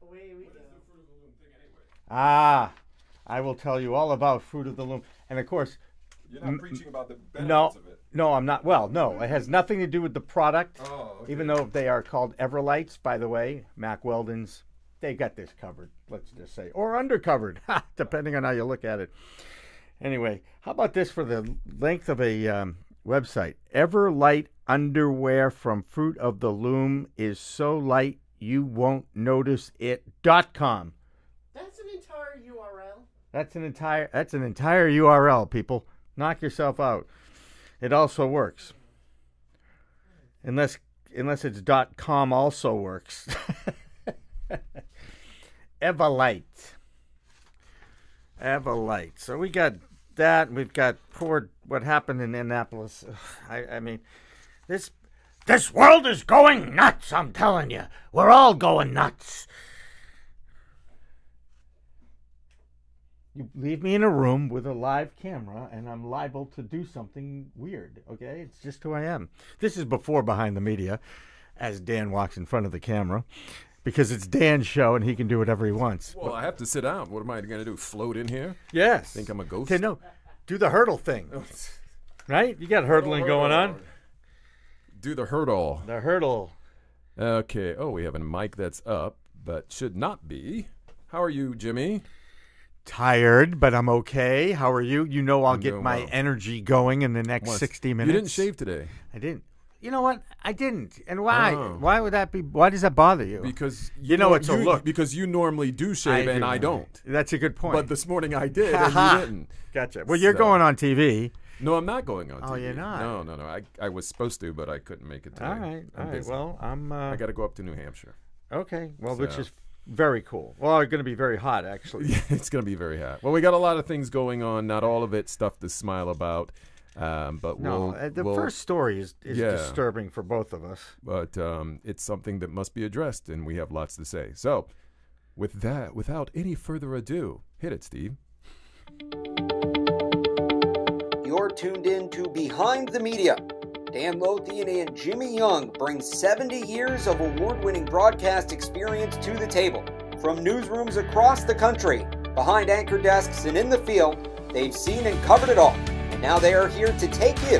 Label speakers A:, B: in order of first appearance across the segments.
A: away we go.
B: What is the Fruit of the Loom thing anyway?
A: Ah, I will tell you all about Fruit of the Loom. And, of course...
B: You're not preaching about the benefits of it.
A: No, I'm not. Well, no, it has nothing to do with the product.
B: Oh, okay.
A: Even though they are called Everlights, by the way. Mack Weldon's, they got this covered, let's just say. Or undercovered, depending on how you look at it. Anyway, how about this for the length of a website? Everlight underwear from Fruit of the Loom is so light you won't notice it.com.
C: That's an entire URL.
A: That's an entire URL, people. Knock yourself out. It also works. Unless it's .com also works. Everlight. So we got that. We've got what happened in Annapolis. I mean, this world is going nuts, I'm telling you. We're all going nuts. You leave me in a room with a live camera, and I'm liable to do something weird, okay? It's just who I am. This is before Behind the Media, as Dan walks in front of the camera, because it's Dan's show, and he can do whatever he wants.
B: Well, I have to sit down. What am I going to do, float in here?
A: Yes.
B: Think I'm a ghost?
A: Okay, no, do the hurdle thing, right? You got hurdling going on.
B: Do the hurdle.
A: The hurdle.
B: Okay. Oh, we have a mic that's up, but should not be. How are you, Jimmy?
A: Tired, but I'm okay. How are you? You know I'll get my
B: well.
A: energy going in the next 60 minutes.
B: You didn't shave today.
A: I didn't. You know what? I didn't. And why?
B: Oh.
A: Why would that be? Why does that bother you?
B: Because
A: it's a look.
B: Because you normally do shave and I don't.
A: That's a good point.
B: But this morning I did and you didn't.
A: Gotcha. Well, you're going on TV.
B: No, I'm not going on TV.
A: Oh, you're not?
B: No. I was supposed to, but I couldn't make it today.
A: All right.
B: Busy.
A: Well,
B: I got to go up to New Hampshire.
A: Okay. Well, which is very cool. Well, it's going to be very hot, actually.
B: Yeah, it's going to be very hot. Well, we got a lot of things going on. Not all of it stuff to smile about. But
A: the first story is disturbing for both of us.
B: But it's something that must be addressed, and we have lots to say. So, with that, without any further ado, hit it, Steve.
D: You're tuned in to Behind the Media. Dan Lothian and Jimmy Young bring 70 years of award-winning broadcast experience to the table. From newsrooms across the country, behind anchor desks and in the field, they've seen and covered it all. And now they are here to take you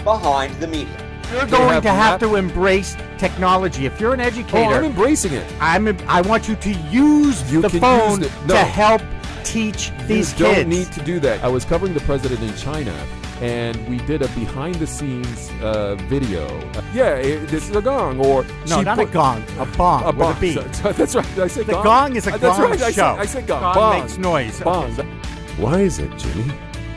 D: behind the media.
A: You're going to have to embrace technology. If you're an educator,
B: I'm embracing it.
A: I want you to use the phone to help teach these kids.
B: You don't need to do that. I was covering the president in China, and we did a behind-the-scenes video. This is a gong, or
A: no, not a gong, a bong.
B: A bong.
A: With a B.
B: That's right. I said
A: the
B: gong.
A: Gong is a
B: That's
A: gong
B: right.
A: show.
B: I said gong.
A: Gong makes noise.
B: Bong.
A: Okay.
B: Why is it, Jimmy?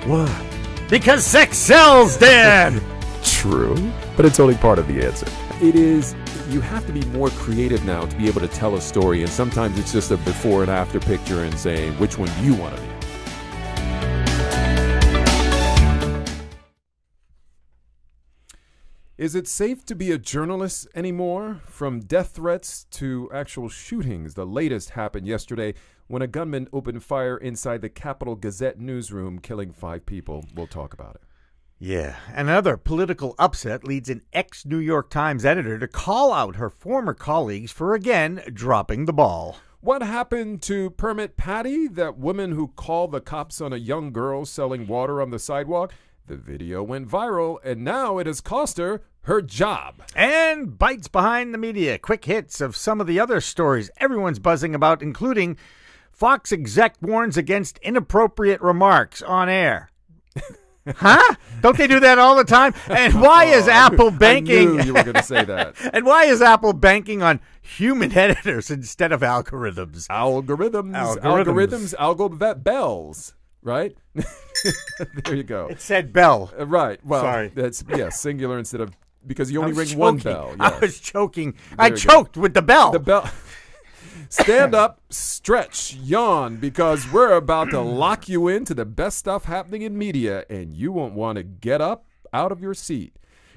B: Why?
A: Because sex sells, Dan.
B: True, but it's only part of the answer. It is. You have to be more creative now to be able to tell a story, and sometimes it's just a before and after picture and saying which one do you want to be. Is it safe to be a journalist anymore? From death threats to actual shootings. The latest happened yesterday when a gunman opened fire inside the Capitol Gazette newsroom, killing 5 people. We'll talk about it.
A: Yeah, another political upset leads an ex-New York Times editor to call out her former colleagues for again dropping the ball.
B: What happened to Permit Patty, that woman who called the cops on a young girl selling water on the sidewalk? The video went viral, and now it has cost her her job.
A: And bites behind the media. Quick hits of some of the other stories everyone's buzzing about, including Fox exec warns against inappropriate remarks on air. Huh? Don't they do that all the time? And why is Apple banking?
B: I knew you were going to say that.
A: And why is Apple banking on human editors instead of algorithms?
B: Algo bells, right? There you go.
A: It said bell.
B: Right. Well,
A: sorry.
B: That's singular instead of, because you only ring one bell. Yes.
A: I was choking. I choked with the bell.
B: The bell. Stand up, stretch, yawn, because we're about to lock you into the best stuff happening in media, and you won't want to get up out of your seat.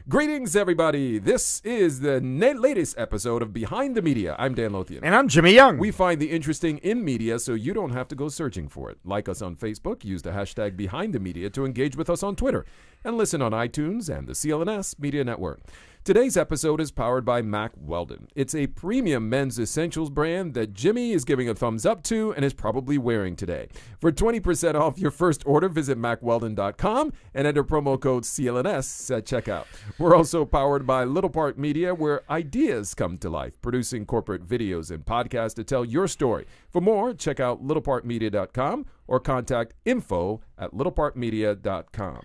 B: Greetings, everybody. This is the latest episode of Behind the Media. I'm Dan Lothian.
A: And I'm Jimmy Young.
B: We find the interesting in media so you don't have to go searching for it. Like us on Facebook, use the hashtag Behind the Media to engage with us on Twitter, and listen on iTunes and the CLNS Media Network. Today's episode is powered by Mack Weldon. It's a premium men's essentials brand that Jimmy is giving a thumbs up to and is probably wearing today. For 20% off your first order, visit MackWeldon.com and enter promo code CLNS at checkout. We're also powered by Little Park Media, where ideas come to life, producing corporate videos and podcasts to tell your story. For more, check out littleparkmedia.com or contact info@littleparkmedia.com.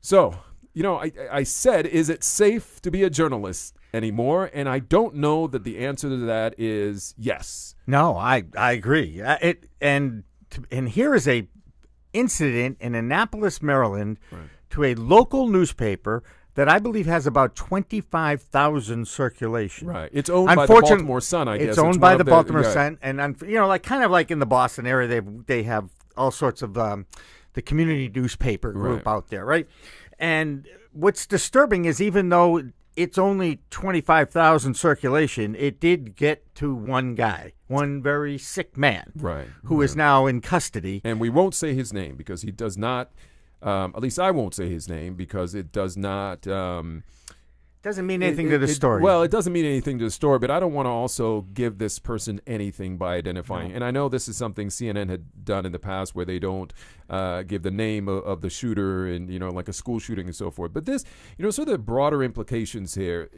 B: So, I said, is it safe to be a journalist anymore? And I don't know that the answer to that is yes.
A: No, I agree. And here is a incident in Annapolis, Maryland, to a local newspaper that I believe has about 25,000 circulation.
B: Right. It's owned by the Baltimore Sun, I guess.
A: It's owned by the Baltimore Sun. And, kind of like in the Boston area, they have all sorts of the community newspaper group out there, right? And what's disturbing is even though it's only 25,000 circulation, it did get to one guy, one very sick man, who is now in custody.
B: And we won't say his name because he does not, at least I won't say his name because it does not...
A: doesn't mean anything to the story.
B: Well, it doesn't mean anything to the story, but I don't want to also give this person anything by identifying. No. And I know this is something CNN had done in the past where they don't give the name of the shooter and, like a school shooting and so forth. But this, sort of the broader implications here,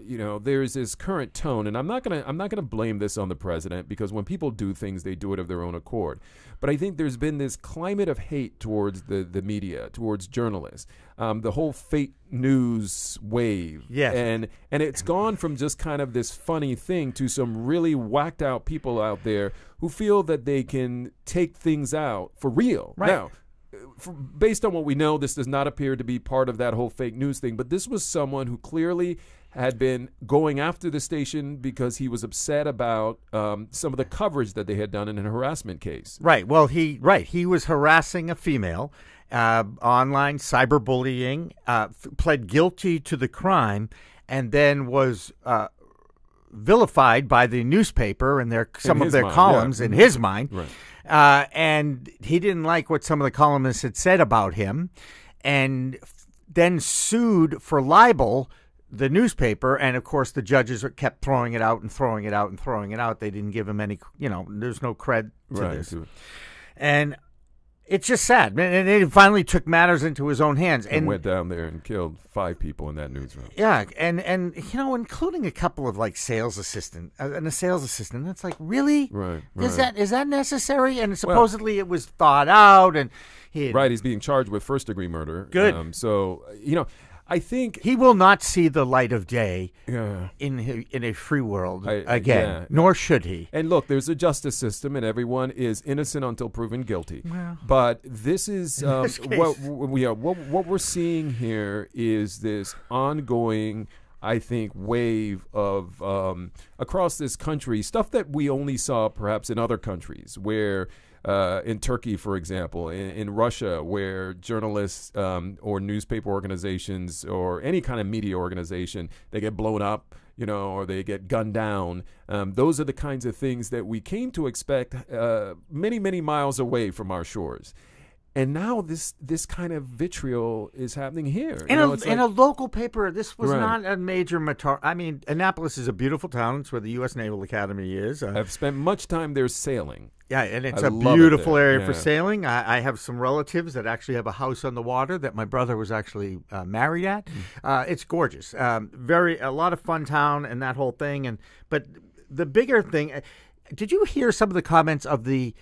B: there's this current tone, and I'm not gonna blame this on the president because when people do things, they do it of their own accord. But I think there's been this climate of hate towards the media, towards journalists, the whole fake news wave.
A: Yes.
B: And it's gone from just kind of this funny thing to some really whacked out people out there who feel that they can take things out for real.
A: Right.
B: Now, based on what we know, this does not appear to be part of that whole fake news thing, but this was someone who clearly had been going after the station because he was upset about some of the coverage that they had done in a harassment case.
A: Right. Well, he was harassing a female, online cyberbullying, pled guilty to the crime, and then was vilified by the newspaper and some of their columns in his mind.
B: Right.
A: And he didn't like what some of the columnists had said about him, and then sued for libel the newspaper, and of course the judges kept throwing it out and throwing it out and throwing it out. They didn't give him any, there's no cred to this. And it's just sad. And he finally took matters into his own hands.
B: And went down there and killed 5 people in that newsroom.
A: Yeah, and including a couple of sales assistant and a sales assistant. That's like, really?
B: Right.
A: Is that necessary? And supposedly it was thought out, and
B: he's being charged with first-degree murder.
A: Good.
B: I think
A: he will not see the light of day in a free world again, nor should he.
B: And look, there's a justice system, and everyone is innocent until proven guilty.
A: Well,
B: but this is what we're seeing here is this ongoing, I think, wave of across this country, stuff that we only saw perhaps in other countries where. In Turkey, for example, in Russia, where journalists or newspaper organizations or any kind of media organization, they get blown up, or they get gunned down. Those are the kinds of things that we came to expect many, many miles away from our shores. And now this kind of vitriol is happening here.
A: In a local paper, this was not a major Annapolis is a beautiful town. It's where the U.S. Naval Academy is.
B: I've spent much time there sailing.
A: Yeah, and it's a beautiful area for sailing. I have some relatives that actually have a house on the water that my brother was actually married at. It's gorgeous. A lot of fun town and that whole thing. But the bigger thing, did you hear some of the comments of the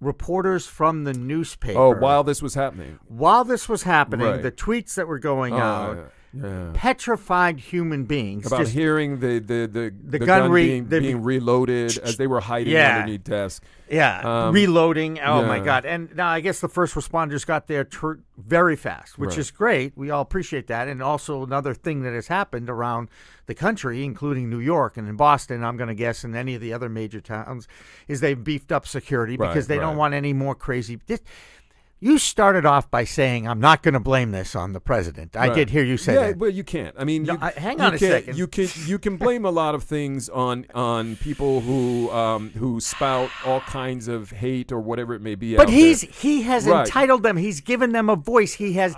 A: reporters from the newspaper?
B: Oh, while this was happening.
A: The tweets that were going out.
B: Yeah.
A: Petrified human beings.
B: About hearing the gun being reloaded as they were hiding underneath desks.
A: Yeah, reloading. Oh, my God. And now I guess the first responders got there very fast, which is great. We all appreciate that. And also another thing that has happened around the country, including New York and in Boston, I'm going to guess, and any of the other major towns, is they've beefed up security because they don't want any more crazy... You started off by saying, I'm not going to blame this on the president. I did hear you say that.
B: Yeah, well, you can't. I mean,
A: hang on a second.
B: You can blame a lot of things on people who spout all kinds of hate or whatever it may be.
A: But he has entitled them. He's given them a voice. He has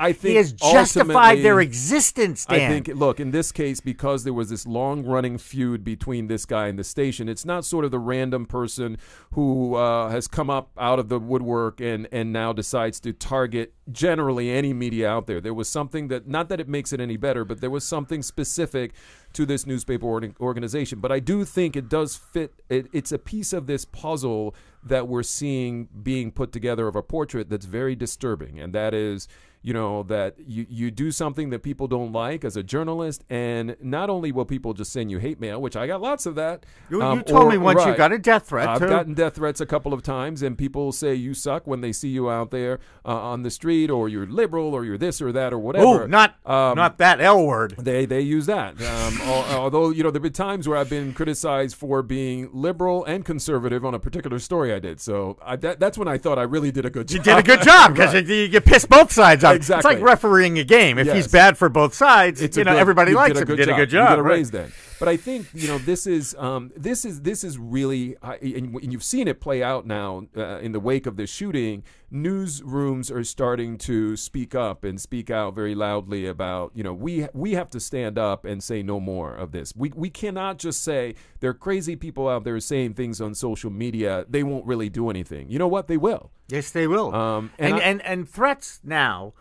A: justified their existence, Dan.
B: I think, look, in this case, because there was this long-running feud between this guy and the station, it's not sort of the random person who has come up out of the woodwork and now decides to target generally any media out there. There was something that, not that it makes it any better, but there was something specific to this newspaper organization. But I do think it does fit. It's a piece of this puzzle that we're seeing being put together of a portrait that's very disturbing, and that is, that you do something that people don't like as a journalist, and not only will people just send you hate mail, which I got lots of that.
A: You told me once you got a death threat.
B: I've gotten death threats a couple of times, and people say you suck when they see you out there on the street, or you're liberal, or you're this or that or whatever.
A: Oh, not that L word.
B: They use that. Although there have been times where I've been criticized for being liberal and conservative on a particular story I did. So that's when I thought I really did a good job.
A: You did a good job because you get pissed both sides off.
B: Exactly.
A: It's like refereeing a game. If he's bad for both sides, everybody likes him. You did a good job.
B: You get a raise then. But I think this is really, and you've seen it play out now in the wake of this shooting. Newsrooms are starting to speak up and speak out very loudly about, we have to stand up and say no more of this. We cannot just say there are crazy people out there saying things on social media. They won't really do anything. You know what? They will.
A: Yes, they will. And threats now.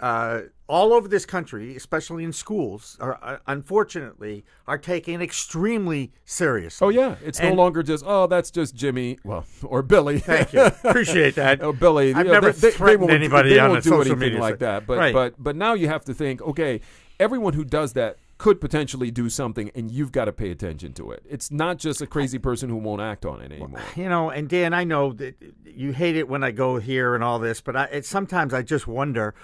A: All over this country, especially in schools, unfortunately, are taken extremely seriously.
B: Oh, yeah. It's no longer just, that's just Jimmy, or Billy.
A: Thank you. Appreciate that.
B: Oh, Billy.
A: I've never threatened anybody on a social media
B: like that. But now you have to think, okay, everyone who does that could potentially do something, and you've got to pay attention to it. It's not just a crazy person who won't act on it anymore.
A: And Dan, I know that you hate it when I go here and all this, but sometimes I just wonder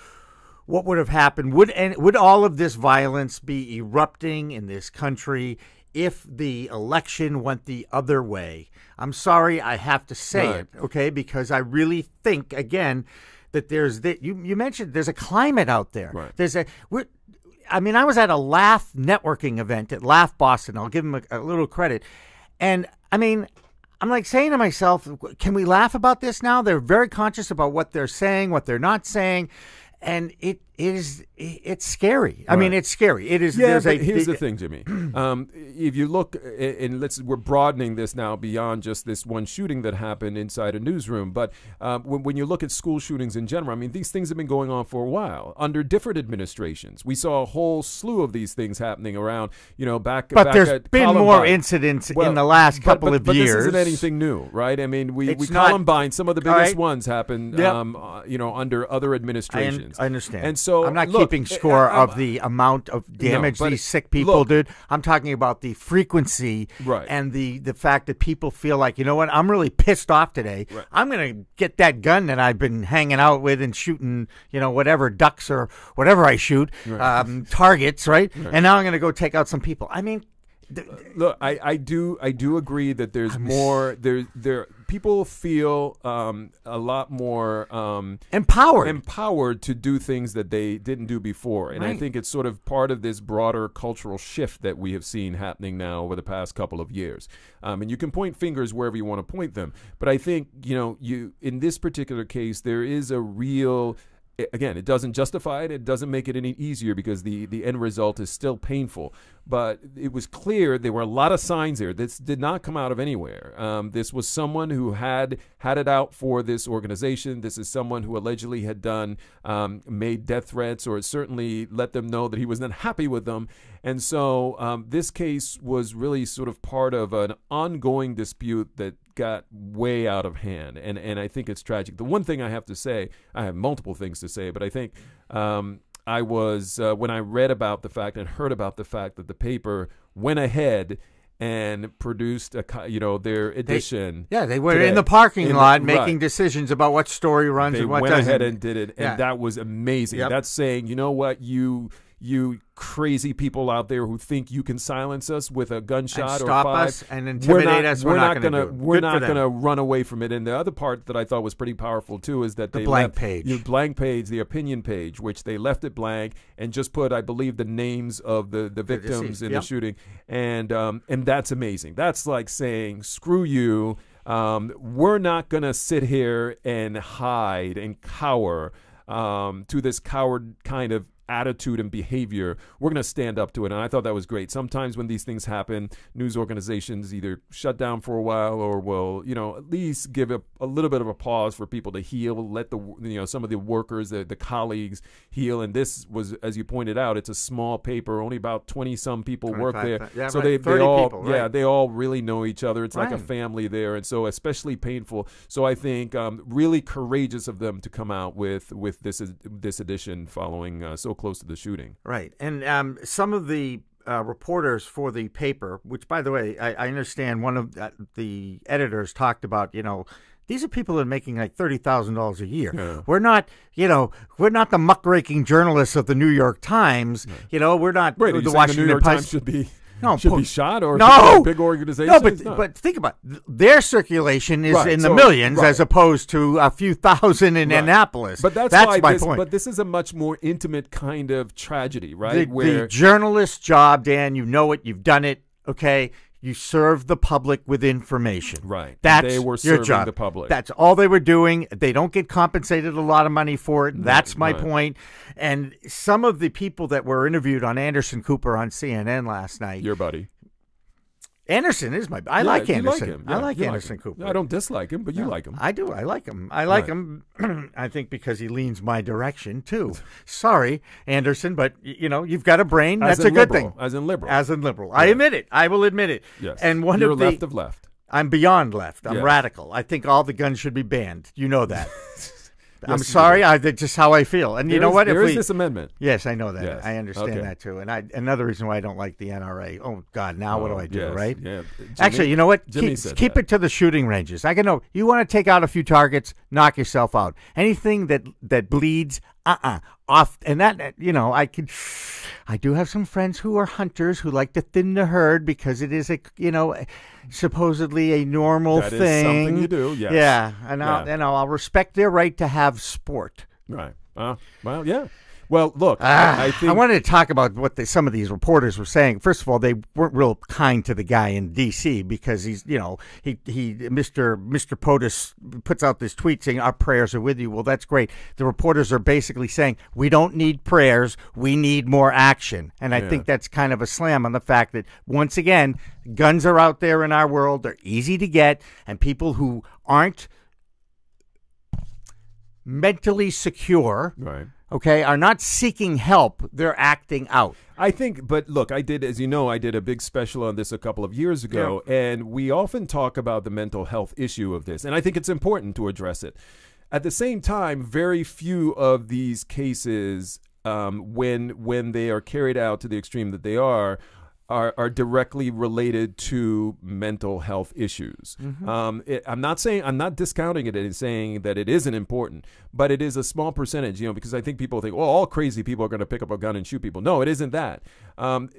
A: what would have happened. Would all of this violence be erupting in this country if the election went the other way? I'm sorry I have to say it, okay, because I really think, again, that you mentioned there's a climate out there.
B: Right.
A: I was at a Laugh networking event at Laugh Boston. I'll give them a little credit. And, I'm like saying to myself, can we laugh about this now? They're very conscious about what they're saying, what they're not saying. And it's scary.
B: Right.
A: It's scary. It is.
B: Yeah, but here's the thing, Jimmy. If you look, and we're broadening this now beyond just this one shooting that happened inside a newsroom. But when you look at school shootings in general, these things have been going on for a while under different administrations. We saw a whole slew of these things happening around, back.
A: But there's been
B: Columbine.
A: More incidents in the last couple of years.
B: But this isn't anything new, right? We Columbine, some of the biggest ones happened, under other administrations.
A: I understand.
B: And so
A: I'm not keeping score of the amount of damage these sick people did. I'm talking about the frequency and the fact that people feel like, you know what, I'm really pissed off today.
B: Right.
A: I'm going to get that gun that I've been hanging out with and shooting, whatever ducks or whatever I shoot, targets, right? And now I'm going to go take out some people.
B: Look, I do agree that there's more. There people feel a lot more empowered to do things that they didn't do before, and I think it's sort of part of this broader cultural shift that we have seen happening now over the past couple of years. And you can point fingers wherever you want to point them, but I think you in this particular case there is a real. Again, it doesn't justify it. It doesn't make it any easier because the end result is still painful. But it was clear there were a lot of signs there. This did not come out of anywhere. This was someone who had it out for this organization. This is someone who allegedly had made death threats or certainly let them know that he was not happy with them. And so this case was really sort of part of an ongoing dispute that got way out of hand, and I think it's tragic. The one thing I have to say, I have multiple things to say, but I think I was when I read about the fact and heard about the fact that the paper went ahead and produced their edition.
A: They were in the parking lot making decisions about what story runs and what doesn't.
B: They went ahead and did it, and that was amazing. Yep. That's saying, you know what, you you crazy people out there who think you can silence us with a gunshot
A: and
B: or
A: stop
B: five.
A: us and intimidate us. We're not going to do it.
B: We're not going to run away from it. And the other part that I thought was pretty powerful too is that
A: the
B: they
A: blank
B: left
A: page,
B: the opinion page, which they left it blank and just put, I believe, the names of the victims in the shooting, and that's amazing. That's like saying, screw you. We're not going to sit here and hide and cower to this coward kind of attitude and behavior. We're going to stand up to it. And I thought that was great. Sometimes when these things happen, news organizations either shut down for a while or will, at least give a little bit of a pause for people to heal, let some of the workers, the colleagues heal. And this was, as you pointed out, it's a small paper. Only about 20 some people work there.
A: Yeah,
B: so
A: right.
B: they all,
A: people, right.
B: they all really know each other. It's like a
A: Right.
B: family there. And so especially painful. So I think really courageous of them to come out with this edition following so close to the shooting.
A: Right. And some of the reporters for the paper, which, by the way, I understand one of the editors talked about, these are people that are making like $30,000 a year.
B: Yeah.
A: We're not, we're not the muckraking journalists of the New York Times.
B: Yeah.
A: We're not
B: Wait,
A: the Washington
B: the New York
A: Post.
B: Times should be
A: be
B: shot or
A: no,
B: a big organization?
A: No, but think about it. Their circulation is
B: Right,
A: in the
B: so-
A: millions
B: right.
A: as opposed to a few thousand in
B: Right.
A: Annapolis.
B: But that's why
A: my point.
B: But this is a much more intimate kind of tragedy, right?
A: The journalist's job, Dan, you know it, you've done it, okay? You serve the public with information.
B: Right.
A: That's
B: They were
A: your
B: serving
A: job.
B: the public.
A: That's all they were doing. They don't get compensated a lot of money for it. That's my
B: right.
A: point. And some of the people that were interviewed on Anderson Cooper on CNN last night.
B: Your buddy.
A: Anderson is I like
B: you
A: Anderson.
B: him.
A: I
B: Yeah,
A: like
B: you
A: Anderson
B: him.
A: Cooper.
B: I don't dislike him, but you like him.
A: I do. I like him. I like him. I think because he leans my direction too. Sorry, Anderson, but you've got a brain.
B: As
A: That's a
B: in
A: good
B: liberal.
A: thing.
B: As in liberal.
A: As in liberal. I admit it. I will admit it.
B: Yes.
A: And one
B: You're
A: of the
B: left of left.
A: I'm beyond left. I'm
B: Yes.
A: radical. I think all the guns should be banned. You know that. I'm
B: you
A: sorry. That's just how I feel. And you know what?
B: There is this amendment.
A: Yes, I know that.
B: Yes.
A: I understand
B: Okay.
A: that too. And another reason why I don't like the NRA. Oh God, now what do I do?
B: Yes.
A: Right?
B: Yeah.
A: Actually, you know what?
B: Jimmy said
A: Keep
B: that.
A: it to the shooting ranges. I can know you want to take out a few targets, knock yourself out. Anything that bleeds, off. And that I do have some friends who are hunters who like to thin the herd because it is supposedly a normal
B: That
A: thing.
B: is something you do, yes.
A: Yeah, and
B: Yeah.
A: I'll respect their right to have sport.
B: Right. Well, yeah. Well, look, I think
A: I wanted to talk about what some of these reporters were saying. First of all, they weren't real kind to the guy in D.C. because he's, Mr. POTUS puts out this tweet saying our prayers are with you. Well, that's great. The reporters are basically saying we don't need prayers, we need more action. And I think that's kind of a slam on the fact that once again, guns are out there in our world. They're easy to get, and people who aren't mentally secure,
B: right.
A: okay, are not seeking help. They're acting out.
B: I think, but look, I did a big special on this a couple of years ago, and we often talk about the mental health issue of this, and I think it's important to address it. At the same time, very few of these cases, when they are carried out to the extreme that they are directly related to mental health issues. Mm-hmm. I'm not discounting it and saying that it isn't important, but it is a small percentage, because I think people think, well, all crazy people are going to pick up a gun and shoot people. No, it isn't that.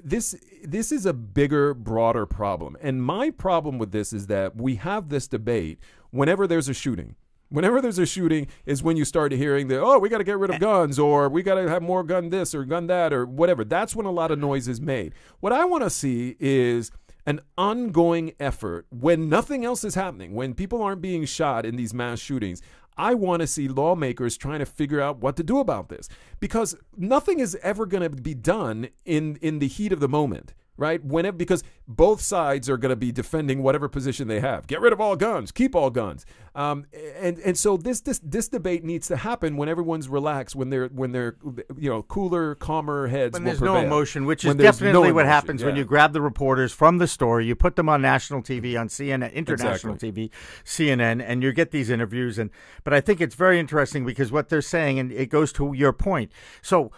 B: This is a bigger, broader problem. And my problem with this is that we have this debate whenever there's a shooting. Whenever there's a shooting is when you start hearing we got to get rid of guns, or we got to have more gun this or gun that or whatever. That's when a lot of noise is made. What I want to see is an ongoing effort when nothing else is happening, when people aren't being shot in these mass shootings. I want to see lawmakers trying to figure out what to do about this, because nothing is ever going to be done in the heat of the moment. Right? Because both sides are going to be defending whatever position they have. Get rid of all guns. Keep all guns. And so this debate needs to happen when everyone's relaxed, when they're cooler, calmer heads.
A: When
B: will
A: there's
B: prevail.
A: no emotion, which is
B: When there's
A: definitely
B: no
A: what
B: emotion,
A: happens when you grab the reporters from the story, you put them on national TV, on CNN, international TV, CNN, and you get these interviews. But I think it's very interesting because what they're saying, and it goes to your point. So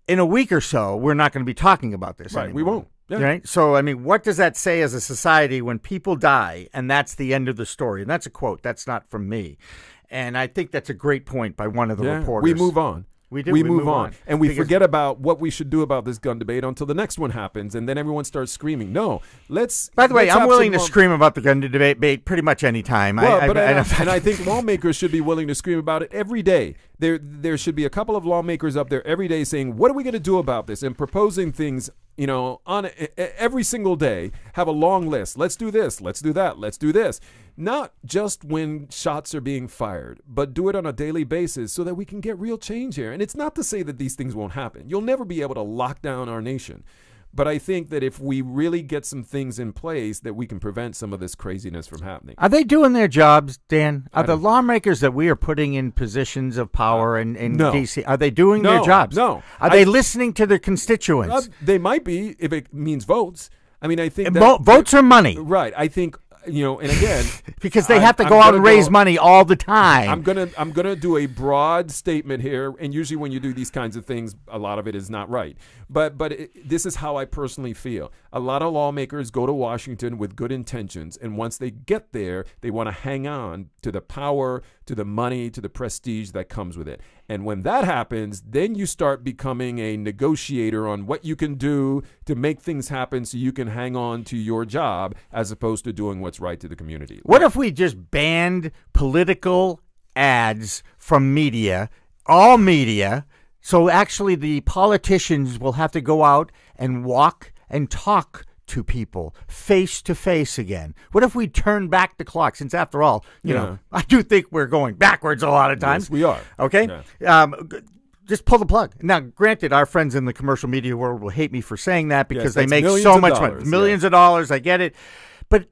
A: in a week or so, we're not going to be talking about this anymore.
B: We won't. Yeah.
A: Right? So, I mean, what does that say as a society when people die and that's the end of the story? And that's a quote. That's not from me. And I think that's a great point by one of the reporters.
B: We move on.
A: We do.
B: We move on. And we
A: Because-
B: forget about what we should do about this gun debate until the next one happens, and then everyone starts screaming. No, let's.
A: By the way,
B: let's
A: I'm
B: have
A: willing
B: some
A: to scream about the gun debate pretty much any time.
B: Well, and I think lawmakers should be willing to scream about it every day. There should be a couple of lawmakers up there every day saying, what are we going to do about this? And proposing things, on every single day. Have a long list. Let's do this. Let's do that. Let's do this. Not just when shots are being fired, but do it on a daily basis so that we can get real change here. And it's not to say that these things won't happen. You'll never be able to lock down our nation. But I think that if we really get some things in place, that we can prevent some of this craziness from happening.
A: Are they doing their jobs, Dan? Are the lawmakers that we are putting in positions of power in
B: no.
A: D.C., are they doing their jobs?
B: No.
A: Are they listening to their constituents?
B: They might be if it means votes. I mean, I think
A: votes are money.
B: Right. I think, and again,
A: because they have to go out and raise money all the time.
B: I'm gonna do a broad statement here, and usually when you do these kinds of things, a lot of it is not right. But this is how I personally feel. A lot of lawmakers go to Washington with good intentions, and once they get there, they want to hang on to the power, to the money, to the prestige that comes with it. And when that happens, then you start becoming a negotiator on what you can do to make things happen so you can hang on to your job as opposed to doing what's right to the community.
A: What if we just banned political ads from media, all media, so actually the politicians will have to go out and walk and talk to people face to face again? What if we turn back the clock? Since after all, I do think we're going backwards a lot of times.
B: Yes, we are.
A: Okay.
B: Yeah.
A: Just pull the plug. Now, granted, our friends in the commercial media world will hate me for saying that because they make
B: millions
A: so
B: of
A: much
B: dollars,
A: money. Millions of dollars. I get it. But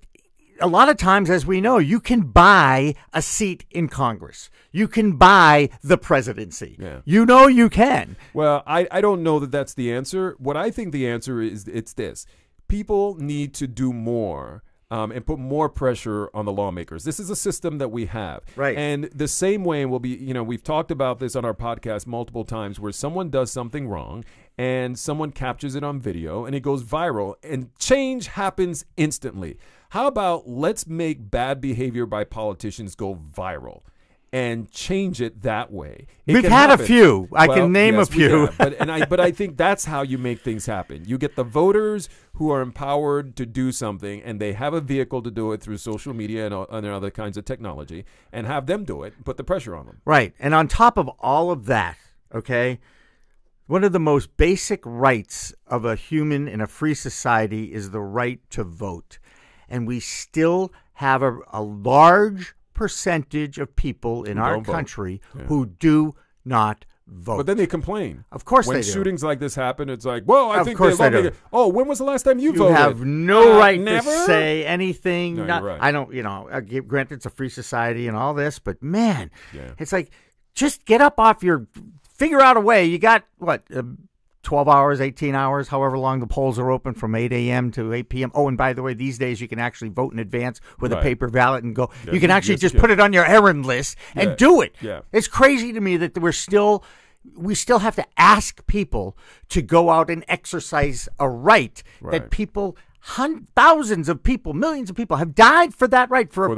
A: a lot of times, as we know, you can buy a seat in Congress. You can buy the presidency.
B: Yeah.
A: You can.
B: Well, I don't know that that's the answer. What I think the answer is, it's this. People need to do more and put more pressure on the lawmakers. This is a system that we have.
A: Right.
B: And the same way will be, we've talked about this on our podcast multiple times where someone does something wrong and someone captures it on video and it goes viral and change happens instantly. How about let's make bad behavior by politicians go viral and change it that way?
A: We've had a few. I can name a few.
B: But I think that's how you make things happen. You get the voters who are empowered to do something, and they have a vehicle to do it through social media and other kinds of technology, and have them do it, put the pressure on them.
A: Right. And on top of all of that, okay, one of the most basic rights of a human in a free society is the right to vote. And we still have a large percentage of people in our country who do not vote.
B: But then they complain.
A: Of course
B: when
A: they do.
B: When shootings like this happen, it's like, well, I think
A: they do.
B: Oh, when was the last time you voted?
A: You have no right
B: never?
A: to say anything.
B: No, you're right.
A: I don't, granted it's a free society and all this, but man, it's like, just get up off figure out a way. You got, 12 hours, 18 hours, however long the polls are open from 8 a.m. to 8 p.m. Oh, and by the way, these days you can actually vote in advance with a paper ballot and go. Yeah, you can actually just put it on your errand list and do it. Yeah. It's crazy to me that we still have to ask people to go out and exercise a right that people, thousands of people, millions of people have died for that right, to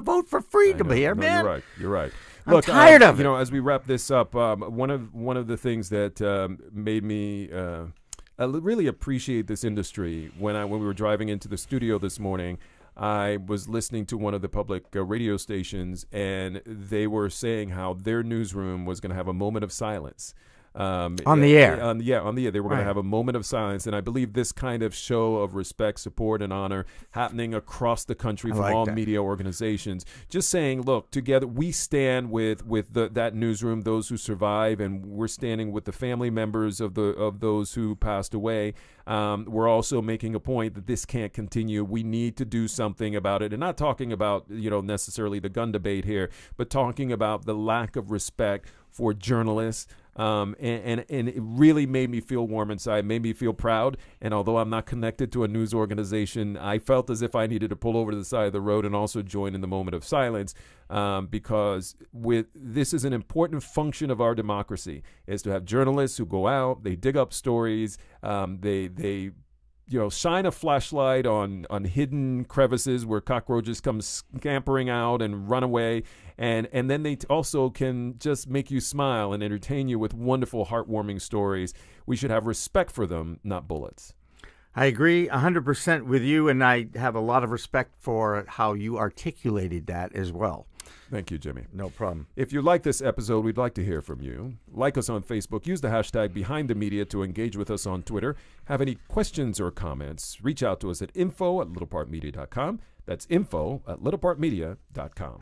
A: vote for freedom here, man.
B: You're right.
A: Look, I'm tired of it.
B: As we wrap this up, one of the things that made me really appreciate this industry when we were driving into the studio this morning, I was listening to one of the public radio stations, and they were saying how their newsroom was going to have a moment of silence.
A: On the air.
B: On the air. They were going to have a moment of silence. And I believe this kind of show of respect, support, and honor happening across the country from all media organizations. Just saying, look, together we stand with that newsroom, those who survive, and we're standing with the family members of those who passed away. We're also making a point that this can't continue. We need to do something about it. And not talking about, necessarily the gun debate here, but talking about the lack of respect for journalists. And it really made me feel warm inside, made me feel proud. And although I'm not connected to a news organization, I felt as if I needed to pull over to the side of the road and also join in the moment of silence, because this is an important function of our democracy, is to have journalists who go out, they dig up stories, they shine a flashlight on hidden crevices where cockroaches come scampering out and run away. And then they also can just make you smile and entertain you with wonderful, heartwarming stories. We should have respect for them, not bullets.
A: I agree 100% with you, and I have a lot of respect for how you articulated that as well.
B: Thank you, Jimmy.
A: No problem.
B: If you like this episode, we'd like to hear from you. Like us on Facebook. Use the hashtag #BehindTheMedia to engage with us on Twitter. Have any questions or comments, reach out to us at info@littlepartmedia.com. That's info@littlepartmedia.com.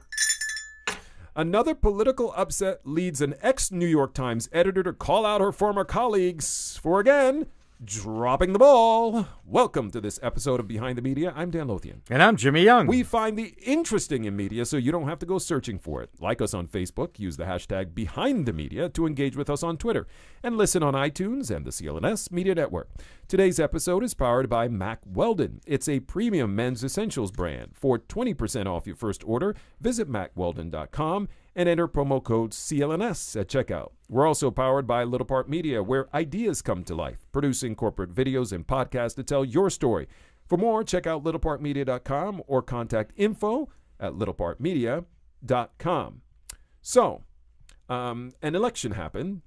B: Another political upset leads an ex-New York Times editor to call out her former colleagues for, again, dropping the ball. Welcome to this episode of Behind the Media. I'm Dan Lothian.
A: And I'm Jimmy Young.
B: We find the interesting in media so you don't have to go searching for it. Like us on Facebook. Use the hashtag #BehindTheMedia to engage with us on Twitter. And listen on iTunes and the CLNS Media Network. Today's episode is powered by Mack Weldon. It's a premium men's essentials brand. For 20% off your first order, visit MackWeldon.com and enter promo code CLNS at checkout. We're also powered by Little Part Media, where ideas come to life, producing corporate videos and podcasts to tell your story. For more, check out littlepartmedia.com or contact info@littlepartmedia.com. So, an election happened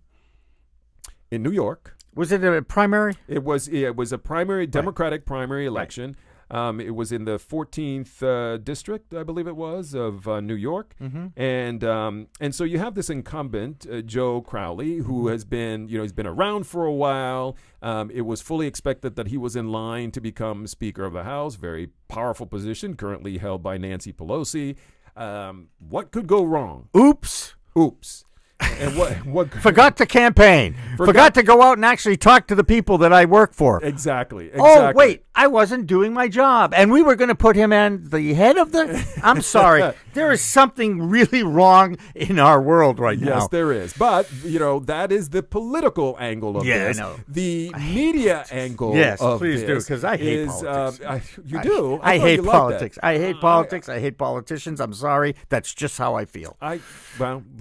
B: in New York.
A: Was it a primary?
B: It was a primary, Democratic primary election. It was in the 14th district, I believe it was, of New York. Mm-hmm. And so you have this incumbent, Joe Crowley, who has been, he's been around for a while. It was fully expected that he was in line to become Speaker of the House, very powerful position, currently held by Nancy Pelosi. What could go wrong?
A: Oops.
B: And what
A: forgot to campaign. Forgot to go out and actually talk to the people that I work for.
B: Exactly.
A: Oh, wait, I wasn't doing my job. And we were going to put him in the head of the... I'm sorry. There is something really wrong in our world right now.
B: Yes, there is. But, that is the political angle of this.
A: I know.
B: The media angle
A: yes,
B: of
A: please
B: this
A: do, because I hate politics.
B: You do?
A: I hate politics.
B: That.
A: I hate politics. I hate politicians. I'm sorry. That's just how I feel.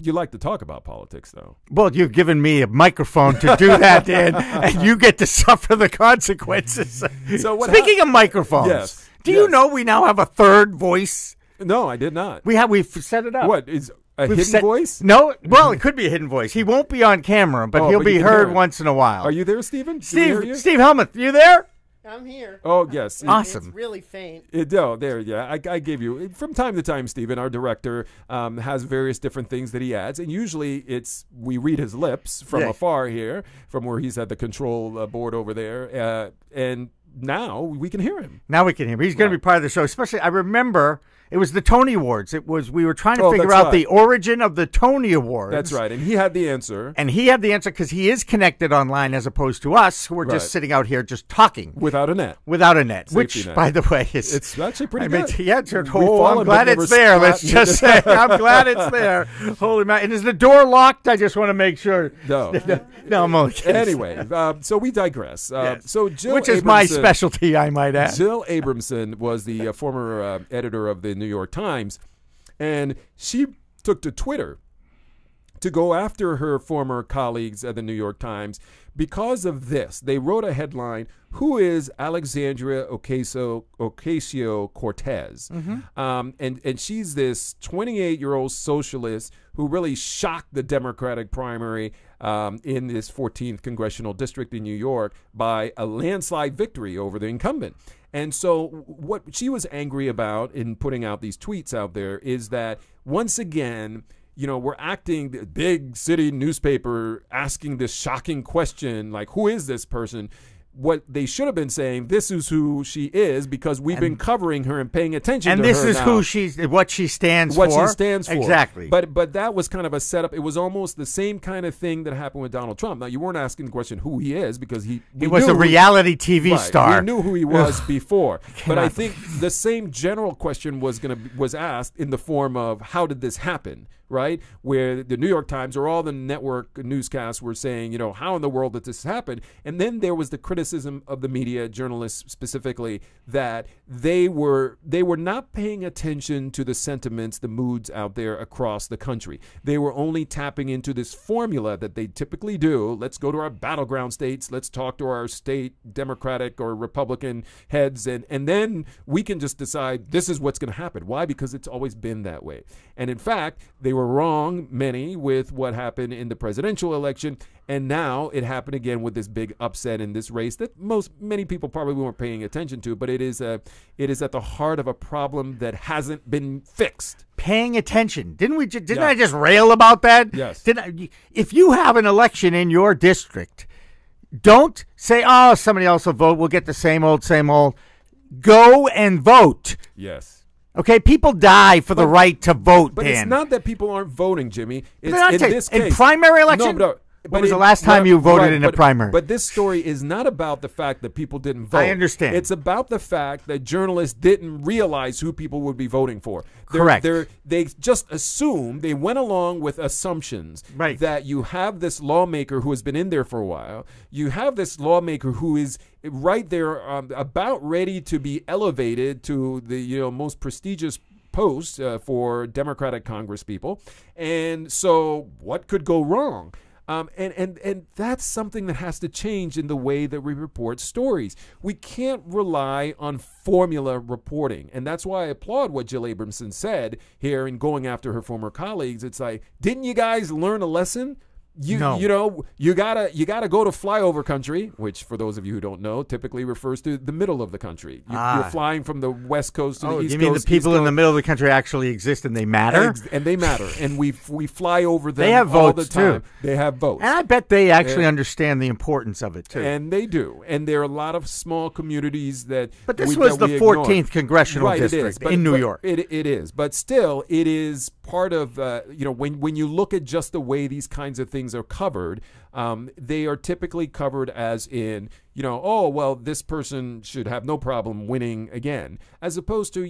B: You like to talk about politics, though.
A: Well, you've given me a microphone to do that, Dan, and you get to suffer the consequences.
B: So
A: speaking of microphones,
B: yes,
A: do you know we now have a third voice?
B: No, I did not.
A: We've set it up.
B: What is a hidden voice?
A: No, well, it could be a hidden voice. He won't be on camera, but he'll be heard once in a while.
B: Are you there, Stephen?
A: Steve Helmuth, you there?
C: I'm here.
B: Oh, yes.
A: Awesome.
C: It's really faint.
B: I gave you, from time to time, Stephen, our director, has various different things that he adds. And usually we read his lips from afar here, from where he's at the control board over there. And now we can hear him.
A: Now we can hear him. He's going to be part of the show. Especially, I remember... It was the Tony Awards. We were trying to figure out the origin of the Tony Awards.
B: That's right, and he had the answer.
A: And he had the answer because he is connected online as opposed to us, who are just sitting out here just talking.
B: Without a net.
A: Which, by the way,
B: it's actually pretty good.
A: I'm glad it's there. Let's just say, I'm glad it's there. Holy man. And is the door locked? I just want to make sure.
B: No.
A: No, I'm only kidding.
B: Anyway, so we digress.
A: Yes.
B: So Jill
A: Which is my specialty, I might add.
B: Jill Abramson was the former editor of the New York Times, and she took to Twitter to go after her former colleagues at the New York Times because of this. They wrote a headline, "Who is Alexandria Ocasio-Cortez?" Mm-hmm. And she's this 28-year-old socialist who really shocked the Democratic primary in this 14th congressional district in New York by a landslide victory over the incumbent. And so what she was angry about in putting out these tweets out there is that once again, we're acting the big city newspaper asking this shocking question, like, who is this person? What they should have been saying, this is who she is, because we've been covering her and paying attention to her.
A: And this is what she stands for.
B: What she stands for.
A: Exactly.
B: But that was kind of a setup. It was almost the same kind of thing that happened with Donald Trump. Now, you weren't asking the question who he is, because he
A: was a reality TV star.
B: We knew who he was before. But I think the same general question was asked in the form of, how did this happen? right? Where the New York Times or all the network newscasts were saying, how in the world did this happen? And then there was the criticism of the media, journalists specifically, that they were not paying attention to the sentiments, the moods out there across the country. They were only tapping into this formula that they typically do. Let's go to our battleground states. Let's talk to our state Democratic or Republican heads, and then we can just decide this is what's going to happen. Why? Because it's always been that way. And in fact, they were wrong, many, with what happened in the presidential election. And now it happened again with this big upset in this race that many people probably weren't paying attention to. But it is at the heart of a problem that hasn't been fixed.
A: Paying attention. Didn't I just rail about that?
B: Yes.
A: If you have an election in your district, don't say, oh, somebody else will vote. We'll get the same old, same old. Go and vote.
B: Yes.
A: Okay, people die for the right to vote,
B: But
A: Dan.
B: it's not that people aren't voting, Jimmy. It's
A: in
B: this case.
A: In primary election?
B: No.
A: When was the last time you voted in a primary?
B: But this story is not about the fact that people didn't vote.
A: I understand.
B: It's about the fact that journalists didn't realize who people would be voting for.
A: Correct.
B: They just assumed, they went along with assumptions that you have this lawmaker who has been in there for a while. You have this lawmaker who is right there about ready to be elevated to the most prestigious post for Democratic Congress people. And so what could go wrong? And that's something that has to change in the way that we report stories. We can't rely on formula reporting. And that's why I applaud what Jill Abramson said here in going after her former colleagues. It's like, didn't you guys learn a lesson? You gotta go to flyover country, which for those of you who don't know, typically refers to the middle of the country. You're flying from the west coast to the east coast.
A: You mean the people in the middle of the country actually exist and they matter?
B: And they matter. And we fly over them
A: they have
B: all
A: votes
B: the time.
A: Too.
B: They have votes.
A: And I bet they actually understand the importance of it too.
B: And they do. And there are a lot of small communities that
A: But this was the 14th congressional district in New York.
B: It is. But still, it is part of, when you look at just the way these kinds of things are covered, they are typically covered as in, this person should have no problem winning again, as opposed to,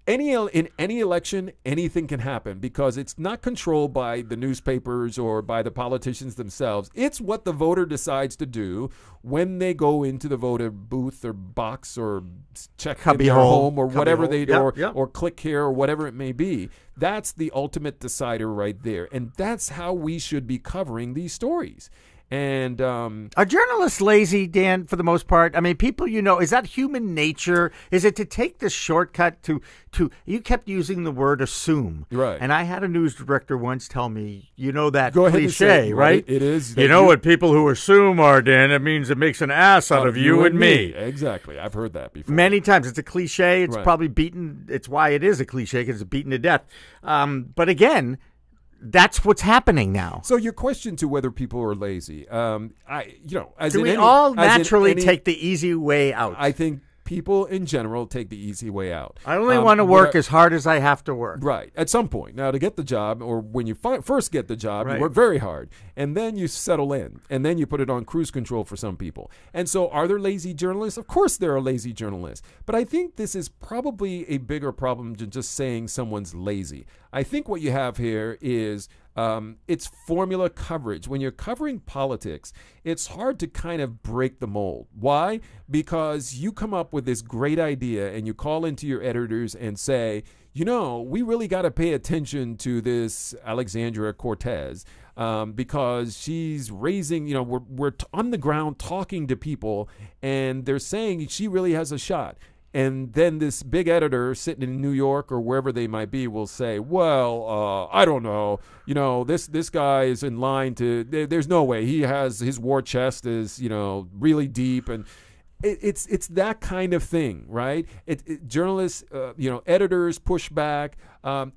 B: in any election, anything can happen because it's not controlled by the newspapers or by the politicians themselves. It's what the voter decides to do when they go into the voter booth or box or check in their home or whatever they do, or click here or whatever it may be. That's the ultimate decider right there. And that's how we should be covering these stories. And
A: are journalists lazy, Dan, for the most part? I mean, people, is that human nature? Is it to take the shortcut to you kept using the word assume.
B: Right.
A: And I had a news director once tell me, that
B: Go ahead
A: cliche,
B: and say,
A: right?
B: It is.
A: What people who assume are, Dan? It means it makes an ass out of you and me.
B: Exactly. I've heard that before.
A: Many times. It's a cliche. It's probably beaten. It's why it is a cliche, because it's beaten to death. But again, that's what's happening now.
B: So your question to whether people are lazy,
A: do we all naturally take the easy way out?
B: I think people in general take the easy way out.
A: I only want to work as hard as I have to work.
B: Right. At some point. Now, to get the job, or when you first get the job, you work very hard. And then you settle in. And then you put it on cruise control for some people. And so are there lazy journalists? Of course there are lazy journalists. But I think this is probably a bigger problem than just saying someone's lazy. I think what you have here is it's formula coverage. When you're covering politics, it's hard to kind of break the mold. Why? Because you come up with this great idea and you call into your editors and say, we really got to pay attention to this Alexandria Cortez because she's raising, we're on the ground talking to people and they're saying she really has a shot. And then this big editor sitting in New York or wherever they might be will say, well, I don't know. This guy is in line to, there's no way. He has, his war chest is, really deep. And it's that kind of thing, right? Journalists, editors push back.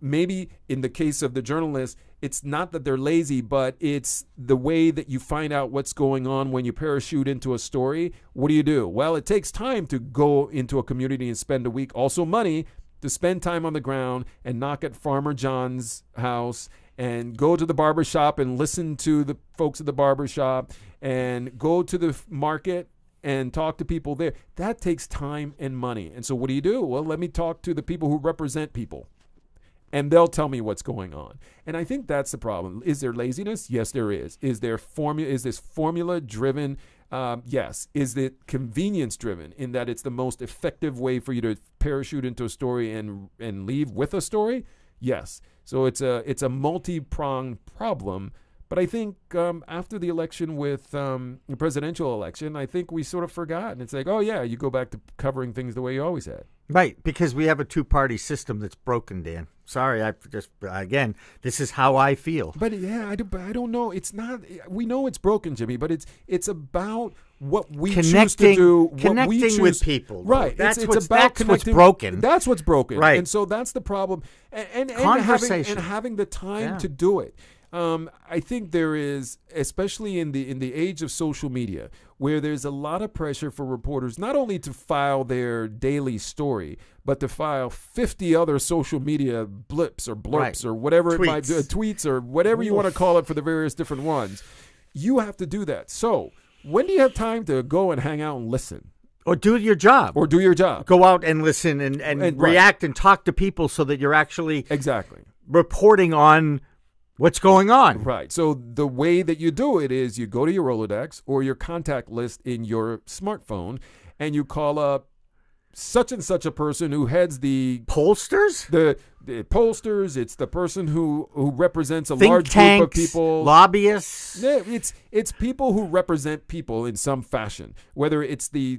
B: Maybe in the case of the journalists, it's not that they're lazy, but it's the way that you find out what's going on when you parachute into a story. What do? Well, it takes time to go into a community and spend a week, also money, to spend time on the ground and knock at Farmer John's house and go to the barbershop and listen to the folks at the barbershop and go to the market and talk to people there. That takes time and money. And so what do? Well, let me talk to the people who represent people. and they'll tell me what's going on. And I think that's the problem. Is there laziness? Yes, there is. Is this formula driven? Yes. Is it convenience driven in that it's the most effective way for you to parachute into a story and leave with a story? Yes. So it's a multi-pronged problem. But I think after the election with the presidential election, I think we sort of forgot. And it's like, oh, yeah, you go back to covering things the way you always had.
A: Right, because we have a two-party system that's broken, Dan. Sorry, again, this is how I feel.
B: But, yeah, I don't know. It's not – we know it's broken, Jimmy, but it's about what we choose to do.
A: Connecting with people.
B: Right.
A: That's what's broken.
B: That's what's broken.
A: Right.
B: And so that's the problem. And
A: Conversation.
B: having the time to do it. I think there is, especially in the age of social media, where there's a lot of pressure for reporters not only to file their daily story, but to file 50 other social media blips or blurps or whatever it might be, tweets or whatever you want to call it for the various different ones. You have to do that. So when do you have time to go and hang out and listen?
A: Or do your job. Go out and listen and react and talk to people so that you're actually reporting on what's going on.
B: Right. So the way that you do it is you go to your Rolodex or your contact list in your smartphone and you call up such and such a person who heads the
A: pollsters?
B: The pollsters. It's the person who represents a
A: think
B: large
A: tanks,
B: group of people.
A: Lobbyists.
B: Yeah, it's people who represent people in some fashion. Whether it's the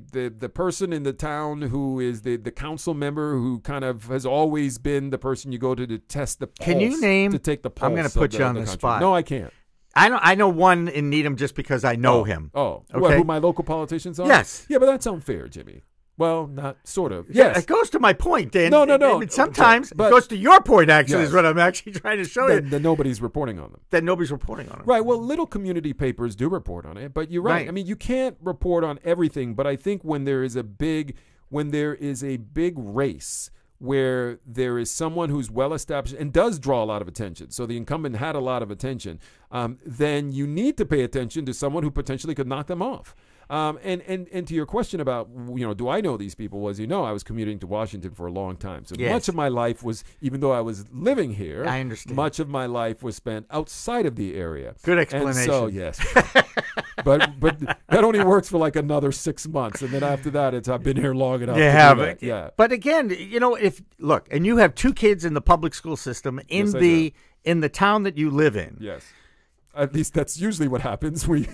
B: person in the town who is the council member who kind of has always been the person you go to test the pulse.
A: Can you name?
B: To take the pulse.
A: I'm going to put you on the spot.
B: No, I can't.
A: I know one in Needham just because I know him.
B: Oh,
A: okay.
B: What, who my local politicians are?
A: Yes.
B: Yeah, but that's unfair, Jimmy. Well, not sort of.
A: Yeah,
B: Yes.
A: it goes to my point, Dan.
B: No.
A: I mean, sometimes it goes to your point, actually, is what I'm actually trying to show you.
B: That nobody's reporting on them.
A: That nobody's reporting on them.
B: Right. Well, little community papers do report on it, but you're right. I mean, you can't report on everything, but I think when there is a big race where there is someone who's well established and does draw a lot of attention, so the incumbent had a lot of attention, then you need to pay attention to someone who potentially could knock them off. And to your question about, do I know these people? As you know, I was commuting to Washington for a long time. So much of my life was, even though I was living here,
A: I understand.
B: Much of my life was spent outside of the area.
A: Good explanation.
B: And so, yes. but that only works for like another 6 months. And then after that, I've been here long enough. Yeah.
A: But again, and you have 2 kids in the public school system in the town that you live in.
B: Yes. At least that's usually what happens.
A: Right.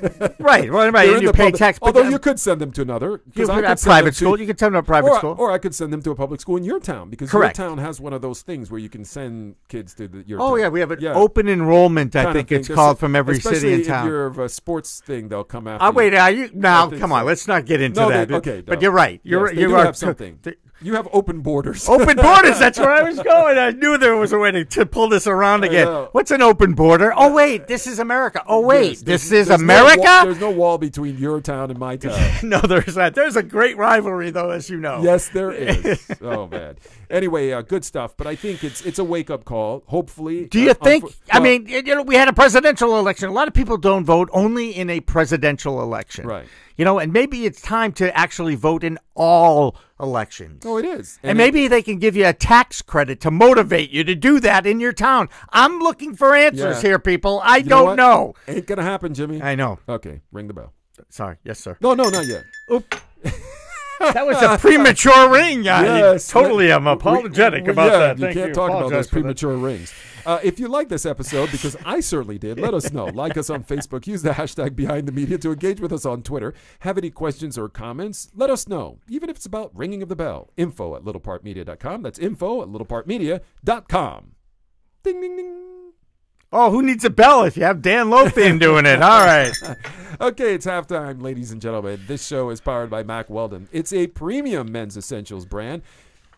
A: Well, and you pay tax.
B: Although you could send them to another.
A: Private school. You could send them to a private school.
B: Or I could send them to a public school in your town. Because your town has one of those things where you can send kids to your town.
A: Oh, yeah. We have an open enrollment, I think it's called, from every city in town.
B: Especially if you're a sports thing, they'll come after you.
A: Wait, come on. Let's not get into that.
B: Okay.
A: But you're right. You
B: have something. You have open borders.
A: Open borders. That's where I was going. I knew there was a way to pull this around again. What's an open border? Oh, wait. This is America. Oh, wait. This is America?
B: There's no wall between your town and my town.
A: No, there's not. There's a great rivalry, though, as you know.
B: Yes, there is. Oh, man. Anyway, good stuff. But I think it's a wake-up call, hopefully.
A: Do you think? We had a presidential election. A lot of people don't vote only in a presidential election.
B: Right.
A: And maybe it's time to actually vote in all elections.
B: Oh, it is.
A: And maybe they can give you a tax credit to motivate you to do that in your town. I'm looking for answers here, people. I don't know.
B: Ain't going to happen, Jimmy.
A: I know.
B: Okay, ring the bell.
A: Sorry. Yes, sir.
B: No, not yet.
A: Oop. That was a premature ring. Yes. Totally, I'm apologetic about that.
B: You can't talk about those premature rings. If you like this episode, because I certainly did, let us know. Like us on Facebook. Use the hashtag #BehindTheMedia to engage with us on Twitter. Have any questions or comments? Let us know. Even if it's about ringing of the bell. info@littlepartmedia.com. That's info@littlepartmedia.com. Ding, ding, ding.
A: Oh, who needs a bell if you have Dan Lothian doing it? All right.
B: Okay, it's halftime, ladies and gentlemen. This show is powered by Mack Weldon. It's a premium men's essentials brand.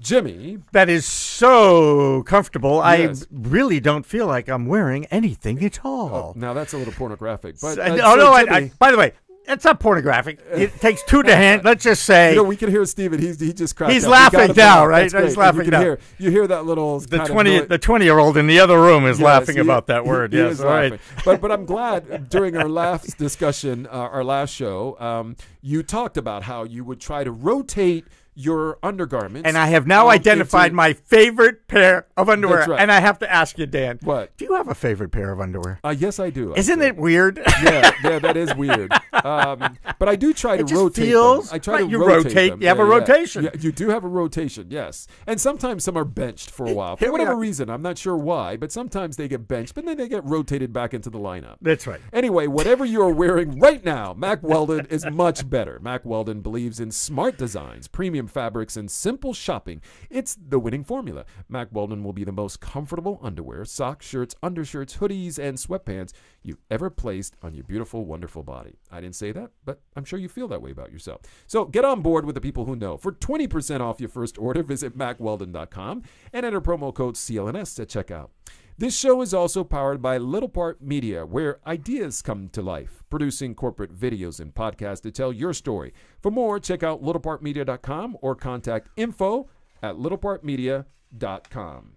B: Jimmy.
A: That is so comfortable. Yes. I really don't feel like I'm wearing anything at all.
B: Oh, now, that's a little pornographic. But
A: by the way, it's not pornographic. It takes 2 to hand. Let's just say.
B: We can hear Steven. He just cracked
A: He's
B: up.
A: laughing now, right? He's laughing now.
B: You hear that little.
A: The 20-year-old in the other room is laughing about that word.
B: He
A: yes,
B: all right. But I'm glad during our last discussion, our last show, you talked about how you would try to rotate your undergarments.
A: And I have now identified my favorite pair of underwear.
B: That's right.
A: And I have to ask you, Dan.
B: What?
A: Do you have a favorite pair of underwear?
B: Yes, I do.
A: Isn't it weird?
B: Yeah, that is weird. But I do try to
A: just
B: rotate
A: feels,
B: them. I try to
A: you
B: rotate them.
A: You have a rotation.
B: Yeah, you do have a rotation, yes. And sometimes some are benched for a while. For whatever reason, I'm not sure why, but sometimes they get benched, but then they get rotated back into the lineup.
A: That's right.
B: Anyway, whatever you are wearing right now, Mack Weldon is much better. Mack Weldon believes in smart designs, premium fabrics, and simple shopping. It's the winning formula. Mack Weldon will be the most comfortable underwear, socks, shirts, undershirts, hoodies, and sweatpants you've ever placed on your beautiful, wonderful body. I didn't say that, but I'm sure you feel that way about yourself. So get on board with the people who know. For 20% off your first order, visit MackWeldon.com and enter promo code CLNS at checkout. This show is also powered by Little Part Media, where ideas come to life, producing corporate videos and podcasts to tell your story. For more, check out littlepartmedia.com or contact info@littlepartmedia.com.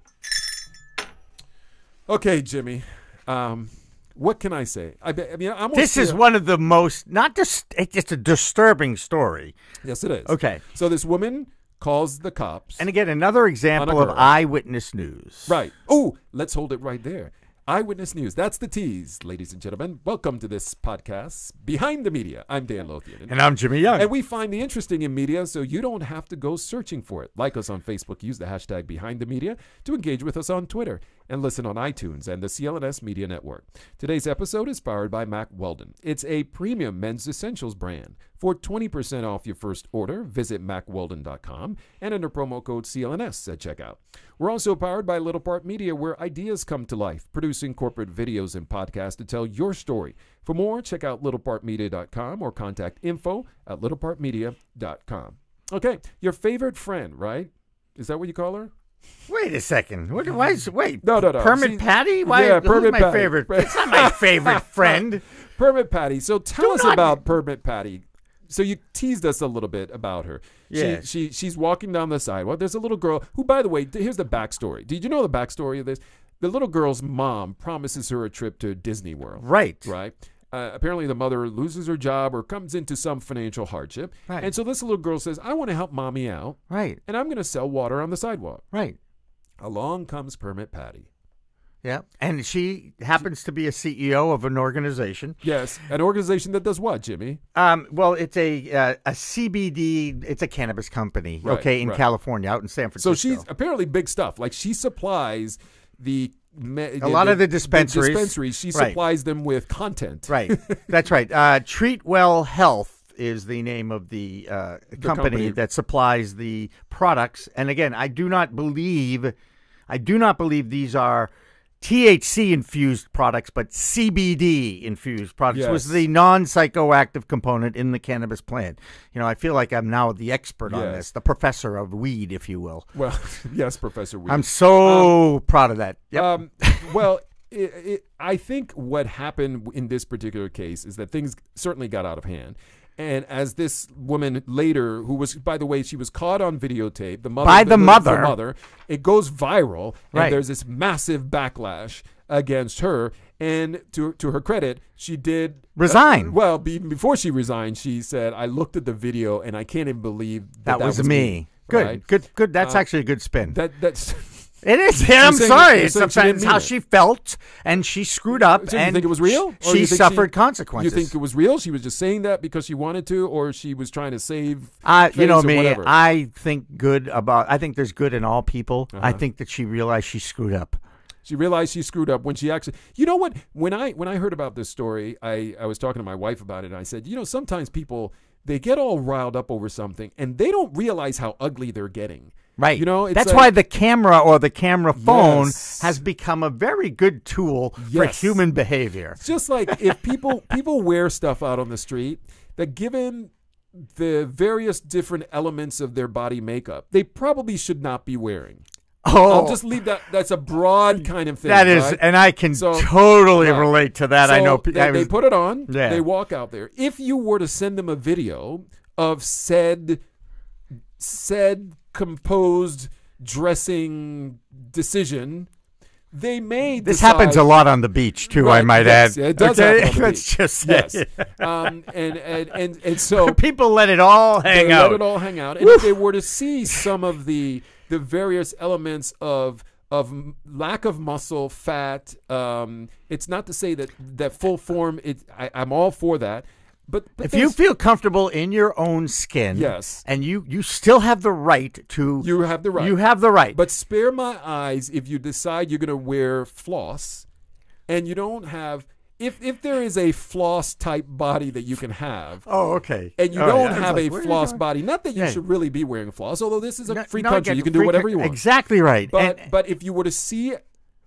B: Okay, Jimmy. What can I say?
A: This is one of the most, it's a disturbing story.
B: Yes, it is.
A: Okay.
B: So this woman calls the cops.
A: And again, another example of eyewitness news.
B: Right. Oh, let's hold it right there. Eyewitness news. That's the tease, ladies and gentlemen. Welcome to this podcast, Behind the Media. I'm Dan Lothian.
A: And I'm Jimmy Young.
B: And we find the interesting in media so you don't have to go searching for it. Like us on Facebook. Use the hashtag Behind the Media to engage with us on Twitter. And listen on iTunes and the CLNS Media Network. Today's episode is powered by Mack Weldon. It's a premium men's essentials brand. For 20% off your first order, visit MackWeldon.com and enter promo code CLNS at checkout. We're also powered by Little Part Media, where ideas come to life, producing corporate videos and podcasts to tell your story. For more, check out littlepartmedia.com or contact info@littlepartmedia.com. Okay, your favorite friend, right? Is that what you call her?
A: Wait a second. Wait.
B: No.
A: Permit Patty? Why?
B: Yeah,
A: Who's
B: Permit
A: my
B: Patty.
A: favorite? It's not my favorite friend.
B: Permit Patty. So tell us about Permit Patty. So you teased us a little bit about her.
A: Yeah.
B: She's walking down the sidewalk. There's a little girl who, by the way, here's the backstory. Did you know the backstory of this? The little girl's mom promises her a trip to Disney World.
A: Right.
B: Apparently the mother loses her job or comes into some financial hardship.
A: Right.
B: And so this little girl says, I want to help mommy out.
A: Right.
B: And I'm going to sell water on the sidewalk.
A: Right.
B: Along comes Permit Patty.
A: Yeah. And she happens to be a CEO of an organization.
B: Yes. An organization that does what, Jimmy?
A: Well, it's a CBD, it's a cannabis company, in California, out in San Francisco.
B: So she's apparently big stuff. Like she supplies a
A: lot of the dispensaries.
B: She supplies them with content.
A: Right. That's right. Treat Well Health is the name of the company that supplies the products. And again, I do not believe these are THC infused products, but CBD infused products.
B: Yes.
A: Was the non-psychoactive component in the cannabis plant. I feel like I'm now the expert on this, the professor of weed, if you will.
B: Well, yes, Professor Weed.
A: I'm so proud of that. Yep.
B: Well, I think what happened in this particular case is that things certainly got out of hand. And as this woman later, who was, by the way, she was caught on videotape, the mother, it goes viral, and there's this massive backlash against her. And to her credit, she did
A: resign.
B: Before she resigned, she said, "I looked at the video, and I can't even believe that was me."
A: Good,
B: right?
A: good. That's actually a good spin.
B: That's.
A: It is. I'm sorry. It's how
B: she
A: she felt, and she screwed up.
B: So
A: and
B: you think it was real?
A: She suffered consequences.
B: You think it was real? She was just saying that because she wanted to, or she was trying to save?
A: You know me.
B: Whatever.
A: I think there's good in all people. I think that she realized she screwed up.
B: She realized she screwed up when she actually. You know what? When I heard about this story, I was talking to my wife about it. And I said, sometimes people, they get all riled up over something, and they don't realize how ugly they're getting.
A: Right.
B: It's
A: that's why the camera or the camera phone has become a very good tool for human behavior.
B: It's just like if people wear stuff out on the street that, given the various different elements of their body makeup, they probably should not be wearing. I'll just leave that. That's a broad kind of thing.
A: That is, right? And I can totally relate to that.
B: So
A: I know.
B: They put it on. Yeah. They walk out there. If you were to send them a video of said composed dressing decision, they may
A: This
B: decide,
A: happens a lot on the beach too. I
B: Right,
A: might
B: yes,
A: add.
B: it does
A: Okay,
B: happen on the
A: let's
B: beach.
A: just say
B: Yes. And so
A: people let it all hang
B: they
A: out.
B: let it all hang out. And if they were to see some of the various elements of lack of muscle, fat, it's not to say that full form. I'm all for that. But
A: if you feel comfortable in your own skin,
B: yes,
A: and you still have the right to,
B: you have the right.
A: You have the right.
B: But spare my eyes if you decide you're going to wear floss, and you don't have. If there is a floss type body that you can have,
A: oh, okay,
B: and you
A: oh,
B: don't
A: yeah.
B: have a
A: Where are you
B: floss
A: going?
B: body, not that you
A: Yeah.
B: should really be wearing floss, although this is a free
A: I
B: country,
A: get
B: you can
A: the
B: do whatever you want.
A: Exactly right.
B: But if you were to see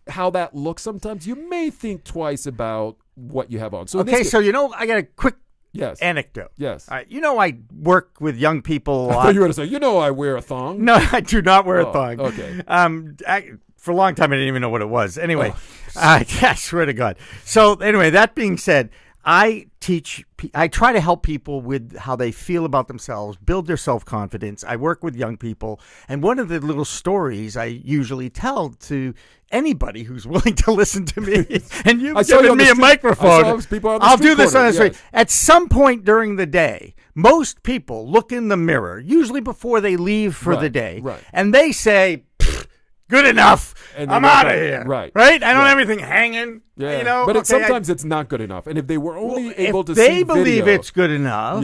B: how that looks, sometimes you may think twice about what you have on. So in
A: okay,
B: this
A: so I got a quick
B: yes,
A: anecdote.
B: yes.
A: All right, I work with young people a
B: I
A: lot.
B: thought you were going to say, I wear a thong.
A: No, I do not wear a
B: Oh,
A: thong.
B: okay.
A: For a long time, I didn't even know what it was. Anyway,
B: Oh.
A: I swear to God. So anyway, that being said, I try to help people with how they feel about themselves, build their self-confidence. I work with young people, and one of the little stories I usually tell to anybody who's willing to listen to me, and you've given me a microphone, I'll do this on the street. At some point during the day, most people look in the mirror, usually before they leave for the day, and they say, good enough. I'm out of here.
B: Right.
A: I don't have anything hanging.
B: Yeah. But sometimes it's not good enough. And if they were only able to
A: see
B: see
A: they believe
B: video,
A: it's good enough.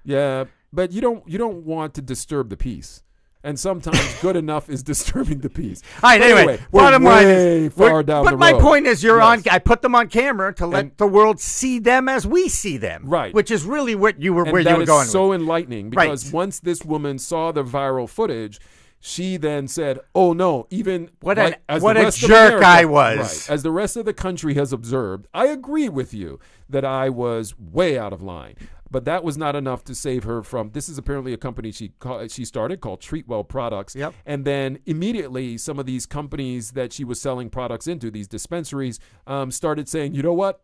B: Yeah. But you don't want to disturb the peace. And sometimes good enough is disturbing the peace.
A: All right, anyway,
B: bottom line is far down the road.
A: But my point is I put them on camera to let the world see them as we see them.
B: Right.
A: Which is really where you were going.
B: That is so enlightening because once this woman saw the viral footage, she then said, "Oh no! Even
A: what a jerk I was."
B: Right, as the rest of the country has observed, I agree with you that I was way out of line. But that was not enough to save her from. This is apparently a company she started called Treatwell Products.
A: Yep.
B: And then immediately, some of these companies that she was selling products into, these dispensaries, started saying, "You know what?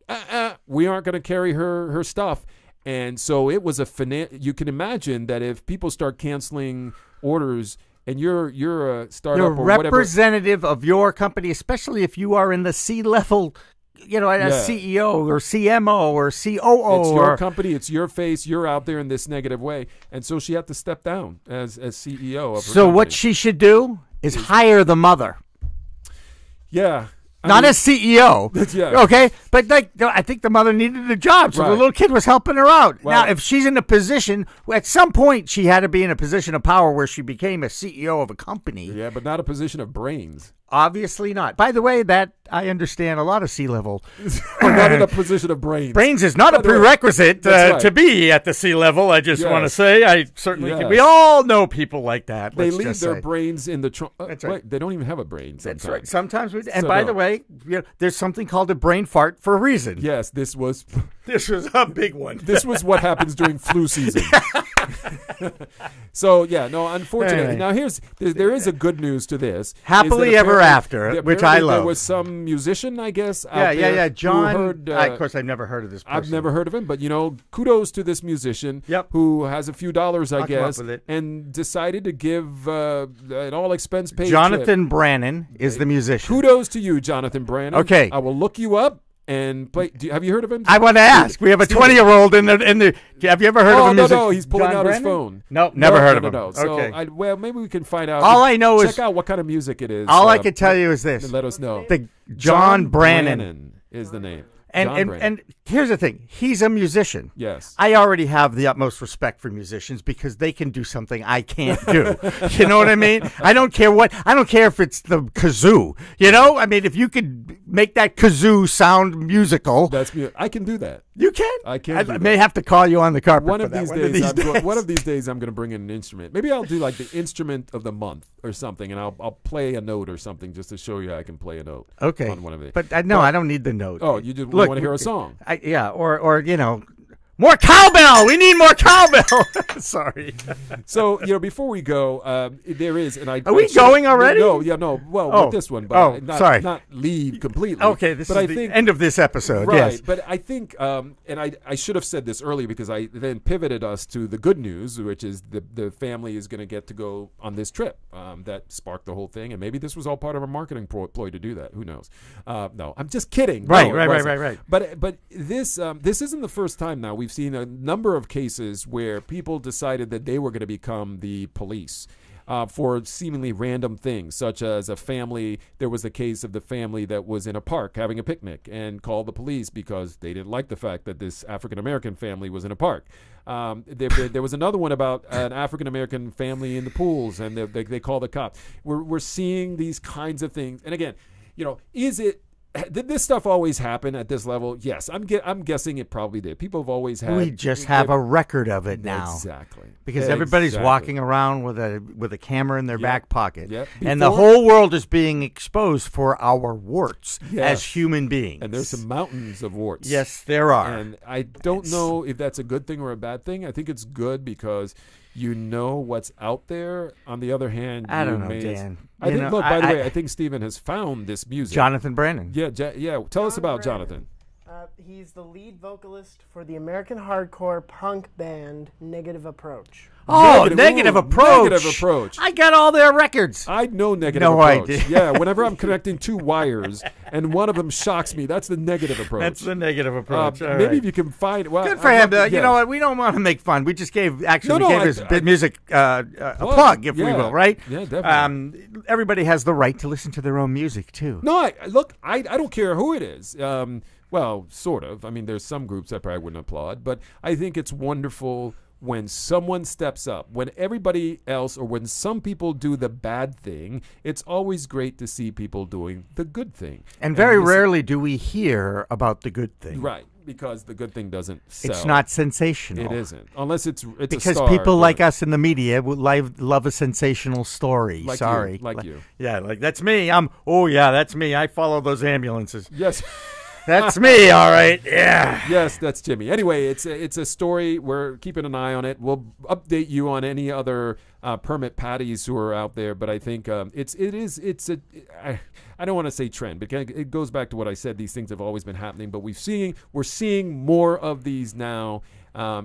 B: We aren't going to carry her stuff." And so it was you can imagine that if people start canceling orders. And you're a startup
A: you're
B: or whatever.
A: Representative of your company, especially if you are in the C-level, as CEO or CMO or COO.
B: It's your company. It's your face. You're out there in this negative way. And so she had to step down as CEO of her company.
A: What she should do is hire the mother.
B: Yeah.
A: Not as CEO,
B: yeah.
A: Okay? But I think the mother needed a job, so the little kid was helping her out.
B: Well,
A: now, if she's in a position, at some point she had to be in a position of power where she became a CEO of a company.
B: Yeah, but not a position of brains.
A: Obviously not. By the way, that I understand a lot of C-level.
B: We're not in a position of brains.
A: Brains is not a prerequisite to be at the C-level. I just want to say I certainly can. We all know people like that.
B: They leave their brains in the trunk. That's right. Wait, they don't even have a brain sometimes.
A: That's right. Sometimes and by the way, there's something called a brain fart for a reason.
B: Yes, this was
A: a big one.
B: This was what happens during flu season. So unfortunately. Now there is a good news to this.
A: Happily ever after, which I love.
B: There was some musician, I guess.
A: Yeah. John. Of course, I've never heard of this person.
B: I've never heard of him, but kudos to this musician. Who has a few dollars, I guess, and decided to give an all expense paid.
A: Jonathan Brannon is the musician.
B: Kudos to you, Jonathan Brannon.
A: Okay,
B: I will look you up. And play. Have you heard of him?
A: I want to ask. We have a 20-year-old in the. Have you ever heard of him?
B: No, he's pulling out his phone.
A: Nope, never heard of him.
B: No.
A: Okay.
B: So maybe we can find out.
A: All I know is
B: check out what kind of music it is.
A: All I can tell you is this.
B: Let us know.
A: The John Brannon
B: is the name.
A: And here's the thing. He's a musician.
B: Yes.
A: I already have the utmost respect for musicians because they can do something I can't do. You know what I mean? I don't care if it's the kazoo. I mean, if you could make that kazoo sound musical.
B: I can do that.
A: You can?
B: I can.
A: I may have to call you on the carpet
B: one of these days I'm going to bring in an instrument. Maybe I'll do like the instrument of the month or something, and I'll play a note or something just to show you I can play a note.
A: Okay.
B: On one of these.
A: But I don't need the note.
B: Oh, you want to hear a song?
A: Or More cowbell. We need more cowbell. Sorry.
B: So, before we go, there is, and
A: Are we going already?
B: No. Well, with this one, but
A: sorry.
B: Not leave completely.
A: Okay, this is the end of this episode.
B: Right,
A: yes.
B: but I think, and I should have said this earlier because I then pivoted us to the good news, which is the family is going to get to go on this trip that sparked the whole thing, and maybe this was all part of a marketing ploy to do that. Who knows? No, I'm just kidding.
A: Right.
B: But this isn't the first time now. We've seen a number of cases where people decided that they were going to become the police for seemingly random things, such as a family. There was a case of the family that was in a park having a picnic and called the police because they didn't like the fact that this African-American family was in a park. There was another one about an African-American family in the pools, and they called the cops. We're seeing these kinds of things. And again, did this stuff always happen at this level? Yes, I'm guessing it probably did. People have always had.
A: We just have a record of it now.
B: Exactly.
A: Because everybody's walking around with a camera in their back pocket.
B: Yep.
A: And the whole world is being exposed for our warts as human beings.
B: And there's some mountains of warts.
A: Yes, there are.
B: And I don't know if that's a good thing or a bad thing. I think it's good because you know what's out there. On the other hand,
A: I don't know, Dan.
B: By the way, I think Stephen has found this music.
A: Jonathan Brennan.
B: Yeah. Tell us about Jonathan.
C: He's the lead vocalist for the American hardcore punk band Negative Approach.
A: Oh, Negative Approach.
B: Negative Approach.
A: I got all their records.
B: I know Negative Approach. I did. Yeah, whenever I'm connecting two wires and one of them shocks me, that's the Negative Approach.
A: That's the Negative Approach.
B: Maybe if you can find. Well,
A: good for him. You know what? We don't want to make fun. We just gave his music a plug, if we will, right?
B: Yeah, definitely.
A: Everybody has the right to listen to their own music too.
B: No, I don't care who it is. Well, sort of. I mean, there's some groups I probably wouldn't applaud, but I think it's wonderful when someone steps up. When everybody else, or when some people do the bad thing, it's always great to see people doing the good thing.
A: And very rarely do we hear about the good thing.
B: Right, because the good thing doesn't sell.
A: It's not sensational.
B: It isn't. Unless it's
A: because
B: a star,
A: people like us in the media would love a sensational story.
B: Like
A: Sorry.
B: you.
A: Yeah, like that's me. That's me. I follow those ambulances.
B: Yes.
A: That's me, all right. Yeah.
B: Yes, that's Jimmy. Anyway, it's a story. We're keeping an eye on it. We'll update you on any other permit patties who are out there. But I think I don't want to say trend, because it goes back to what I said. These things have always been happening, but we're seeing more of these now.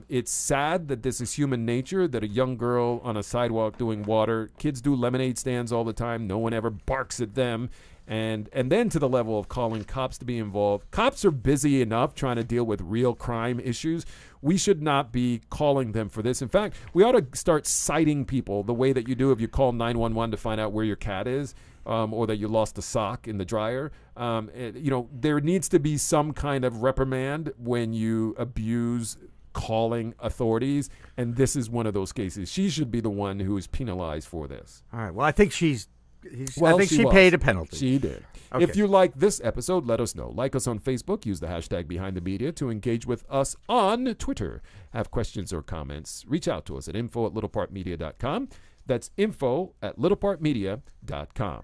B: It's sad that this is human nature, that a young girl on a sidewalk doing water, kids do lemonade stands all the time. No one ever barks at them. And then to the level of calling cops to be involved. Cops are busy enough trying to deal with real crime issues. We should not be calling them for this. In fact, we ought to start citing people the way that you do if you call 911 to find out where your cat is, or that you lost a sock in the dryer. There needs to be some kind of reprimand when you abuse calling authorities, and this is one of those cases. She should be the one who is penalized for this.
A: All right. Well, I think she paid a penalty.
B: She did. Okay. If you like this episode, let us know. Like us on Facebook. Use the hashtag Behind the Media to engage with us on Twitter. Have questions or comments? Reach out to us at info@littlepartmedia.com. That's info@littlepartmedia.com.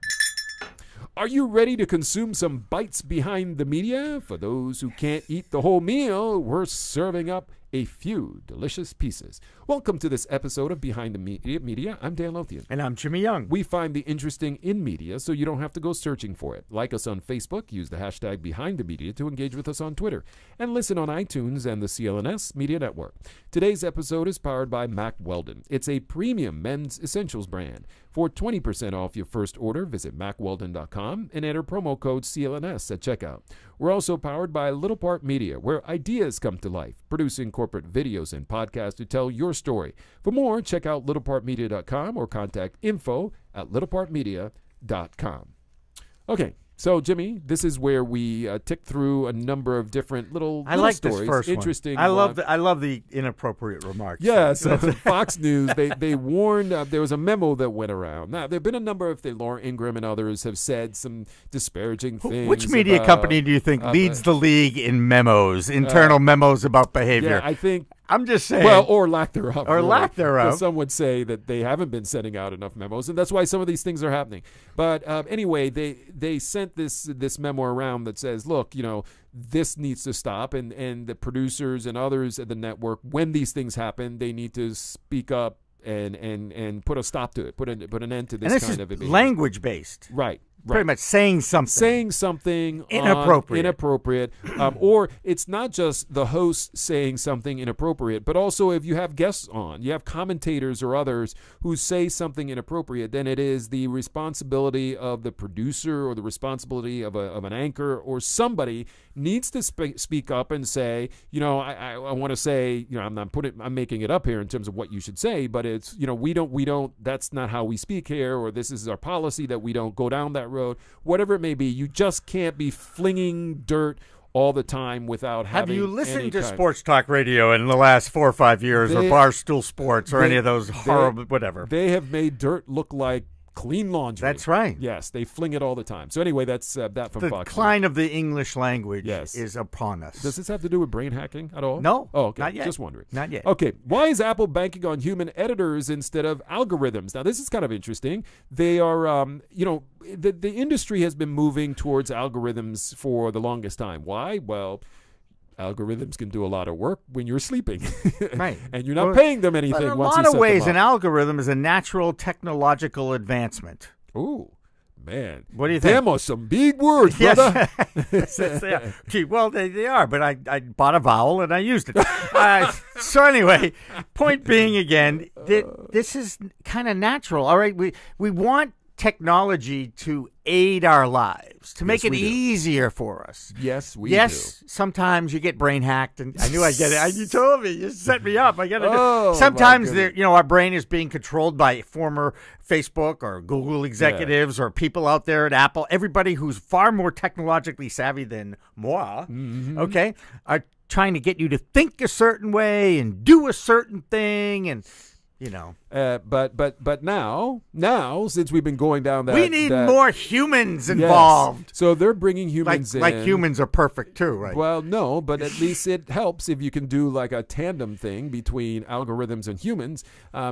B: Are you ready to consume some bites behind the media? For those who can't eat the whole meal, we're serving up a few delicious pieces. Welcome to this episode of Behind the Media. I'm Dan Lothian.
A: And I'm Jimmy Young.
B: We find the interesting in media so you don't have to go searching for it. Like us on Facebook. Use the hashtag Behind the Media to engage with us on Twitter. And listen on iTunes and the CLNS Media Network. Today's episode is powered by Mack Weldon. It's a premium men's essentials brand. For 20% off your first order, visit MackWeldon.com and enter promo code CLNS at checkout. We're also powered by Little Part Media, where ideas come to life, producing corporate videos and podcasts to tell your story. For more, check out littlepartmedia.com or contact info@littlepartmedia.com. Okay. So, Jimmy, this is where we tick through a number of different little
A: like
B: stories.
A: This first
B: Interesting.
A: One. I love the inappropriate remarks.
B: Yeah, so Fox News, they warned, there was a memo that went around. Now, there have been a number of things, Laura Ingraham and others have said some disparaging things.
A: Which media company do you think leads the league in memos, internal memos about behavior?
B: Yeah, I think
A: I'm just saying.
B: Well, or lack thereof.
A: Or
B: really.
A: lack thereof.
B: Because some would say that they haven't been sending out enough memos, and that's why some of these things are happening. But anyway, they sent this memo around that says, look, this needs to stop, and the producers and others at the network, when these things happen, they need to speak up and put a stop to it, put an end to this kind of behavior.
A: Language based.
B: Right.
A: Pretty much saying something
B: inappropriate, or it's not just the host saying something inappropriate, but also if you have guests on, you have commentators or others who say something inappropriate, then it is the responsibility of the producer or the responsibility of an anchor or somebody needs to speak up and say, I want to say, I'm making it up here in terms of what you should say, but it's, we don't, that's not how we speak here, or this is our policy that we don't go down that road, whatever it may be. You just can't be flinging dirt all the time without having.
A: Have you listened to sports talk radio in the last 4 or 5 years, or Barstool Sports, or any of those horrible whatever?
B: They have made dirt look like clean laundry.
A: That's right.
B: Yes, they fling it all the time. So anyway, that's that from Fox.
A: The decline of the English language is upon us.
B: Does this have to do with brain hacking at all?
A: No.
B: Oh, okay.
A: Not yet.
B: Just wondering.
A: Not yet.
B: Okay. Why is Apple banking on human editors instead of algorithms? Now, this is kind of interesting. They are, the industry has been moving towards algorithms for the longest time. Why? Well, algorithms can do a lot of work when you're sleeping,
A: right?
B: And you're not paying them anything.
A: In a
B: once
A: lot
B: you
A: of
B: set
A: ways,
B: them
A: an
B: up.
A: algorithm is a natural technological advancement.
B: Ooh, man!
A: What do you think?
B: Them are some big words, brother.
A: Yes, they are. Gee, well, they are, but I bought a vowel and I used it. So anyway, point being again, this is kind of natural. All right, we want technology to aid our lives, to make it easier for us.
B: Yes, we do.
A: Sometimes you get brain hacked, and I knew I'd get it. You told me. You set me up. I got to
B: do.
A: Sometimes our brain is being controlled by former Facebook or Google executives or people out there at Apple. Everybody who's far more technologically savvy than moi, okay, are trying to get you to think a certain way and do a certain thing, and
B: but now since we've been going down that,
A: we need more humans involved.
B: Yes. So they're bringing humans in.
A: Like humans are perfect too, right?
B: Well, no, but at least it helps if you can do like a tandem thing between algorithms and humans.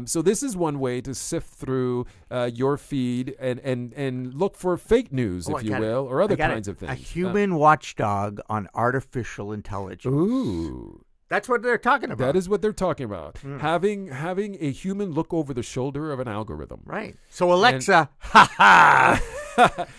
B: So this is one way to sift through your feed and look for fake news, if you will, or other kinds of things.
A: A human watchdog on artificial intelligence.
B: Ooh.
A: That's what they're talking about.
B: That is what they're talking about. Having a human look over the shoulder of an algorithm.
A: Right. So Alexa,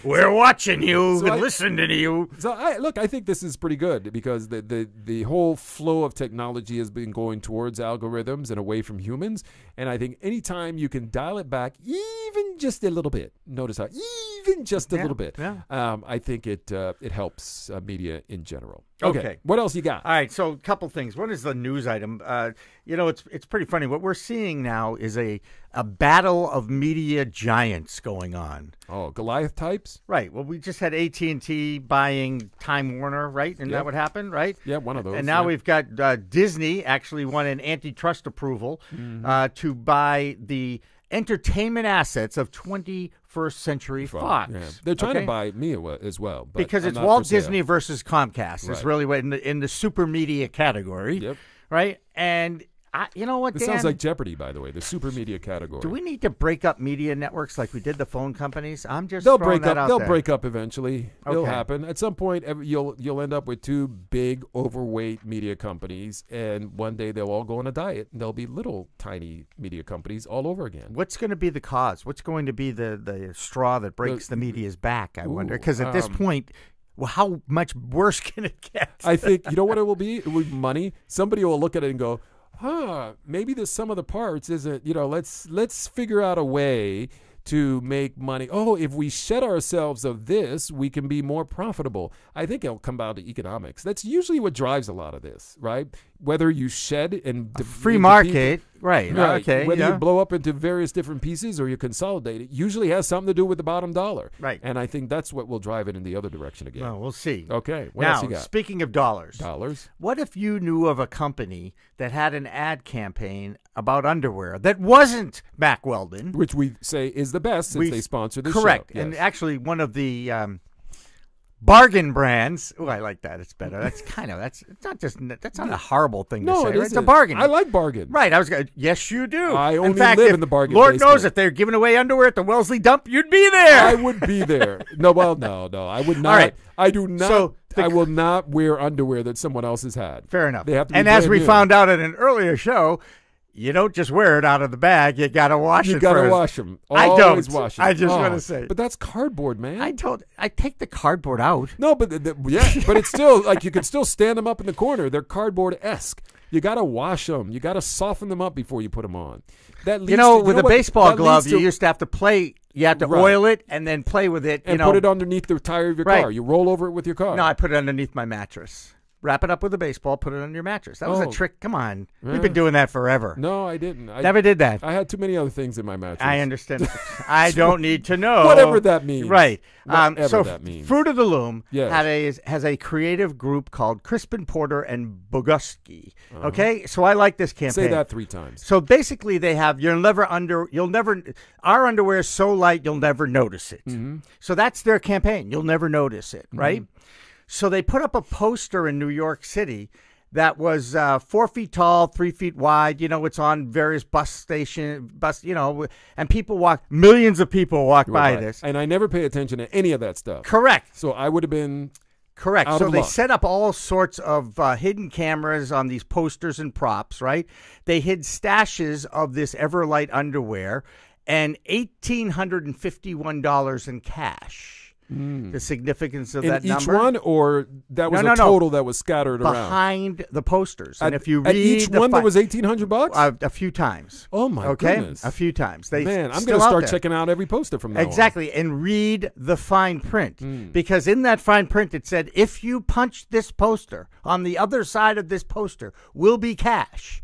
A: we're watching you and listening to you.
B: So I think this is pretty good because the whole flow of technology has been going towards algorithms and away from humans. And I think anytime you can dial it back even just a little bit, notice how even just a little bit, I think it helps media in general. Okay. What else you got?
A: All right. So a couple things. One is the news item. It's pretty funny. What we're seeing now is a battle of media giants going on.
B: Oh, Goliath types?
A: Right. Well, we just had AT&T buying Time Warner, right? And that would happen, right?
B: Yeah, one of those.
A: And now we've got Disney actually won an antitrust approval to buy the entertainment assets of 21st Century Fox.
B: Yeah. They're trying to buy me as well. But
A: because it's Walt Disney versus Comcast. It's really what in the super media category.
B: Yep.
A: Right? And you know what, Dan?
B: This sounds like Jeopardy, by the way, the super media category.
A: Do we need to break up media networks like we did the phone companies? I'm just
B: They'll
A: throwing
B: break up.
A: that out
B: They'll
A: there.
B: break up eventually. It'll
A: Okay.
B: happen at some point. You'll end up with two big, overweight media companies, and one day they'll all go on a diet, and there'll be little, tiny media companies all over again.
A: What's going to be the cause? What's going to be the straw that breaks the media's back? I wonder, because at this point, well, how much worse can it get?
B: I think you know what it will be. It will be money. Somebody will look at it and go, maybe the sum of the parts isn't, let's figure out a way to make money. Oh, if we shed ourselves of this, we can be more profitable. I think it'll come down to economics. That's usually what drives a lot of this, right? Whether you shed and
A: free market, right? Okay,
B: whether you blow up into various different pieces or you consolidate it, usually has something to do with the bottom dollar,
A: right?
B: And I think that's what will drive it in the other direction again.
A: Well, we'll see.
B: Okay, what
A: now,
B: else you got?
A: Speaking of dollars,
B: what
A: if you knew of a company that had an ad campaign about underwear that wasn't Mack Weldon,
B: which we say is the best since they sponsor this
A: correct,
B: show. Yes.
A: And actually one of the bargain brands. Oh, I like that. It's better. That's it's not a horrible thing to say. Right? It's a bargain.
B: I like bargain.
A: Right. Yes, you do.
B: I only
A: in fact,
B: live
A: if
B: in the bargain
A: Lord
B: basement.
A: knows if they're giving away underwear at the Wellesley dump, you'd be there.
B: I would be there. No, I would not.
A: All right.
B: I do not.
A: So
B: I will not wear underwear that someone else has had.
A: Fair enough.
B: They have to be
A: and as
B: brand
A: we
B: new.
A: found out in an earlier show, you don't just wear it out of the bag. You got to wash it
B: You got to
A: first.
B: wash them.
A: I
B: Always
A: don't.
B: wash them.
A: I just want to say.
B: But that's cardboard, man.
A: I take the cardboard out.
B: No, but but it's still like you can still stand them up in the corner. They're cardboard-esque. You got to wash them. You got to soften them up before you put them on. That leads
A: With a baseball glove, you
B: used
A: used to have to play. You have to
B: Right.
A: oil it and then play with it.
B: and put it underneath the tire of your
A: Right.
B: car. You roll over it with your car.
A: No, I put it underneath my mattress. Wrap it up with a baseball, put it on your mattress. That was a
B: Oh.
A: trick. Come on.
B: Yeah.
A: We've been doing that forever.
B: No, I didn't.
A: Never did that.
B: I had too many other things in my mattress.
A: I understand. I don't need to know.
B: Whatever that means.
A: Right.
B: Whatever
A: So
B: that means.
A: Fruit of the Loom
B: Yes.
A: has a creative group called Crispin Porter and Boguski. Okay? So I like this campaign.
B: Say that 3 times.
A: So basically they have our underwear is so light you'll never notice it.
B: Mm-hmm.
A: So that's their campaign. You'll never notice it, right? So they put up a poster in New York City that was 4 feet tall, 3 feet wide. It's on various and millions of people walk by this.
B: And I never pay attention to any of that stuff.
A: Correct.
B: So I would have been
A: Correct.
B: out
A: So
B: of
A: they
B: luck.
A: set up all sorts of hidden cameras on these posters and props, right? They hid stashes of this Everlight underwear and $1,851 in cash. The significance of
B: in
A: that
B: each
A: number.
B: one, or that was
A: No.
B: a total that was scattered around.
A: Behind the posters. And
B: At,
A: if you
B: at
A: read
B: each
A: the
B: one, there was $1,800.
A: a few times.
B: Oh my
A: Okay?
B: goodness!
A: A few times.
B: Man, I'm
A: going
B: going to
A: to
B: start checking out every poster from now on.
A: Exactly, and read the fine print. Because in that fine print it said, if you punch this poster, on the other side of this poster will be cash.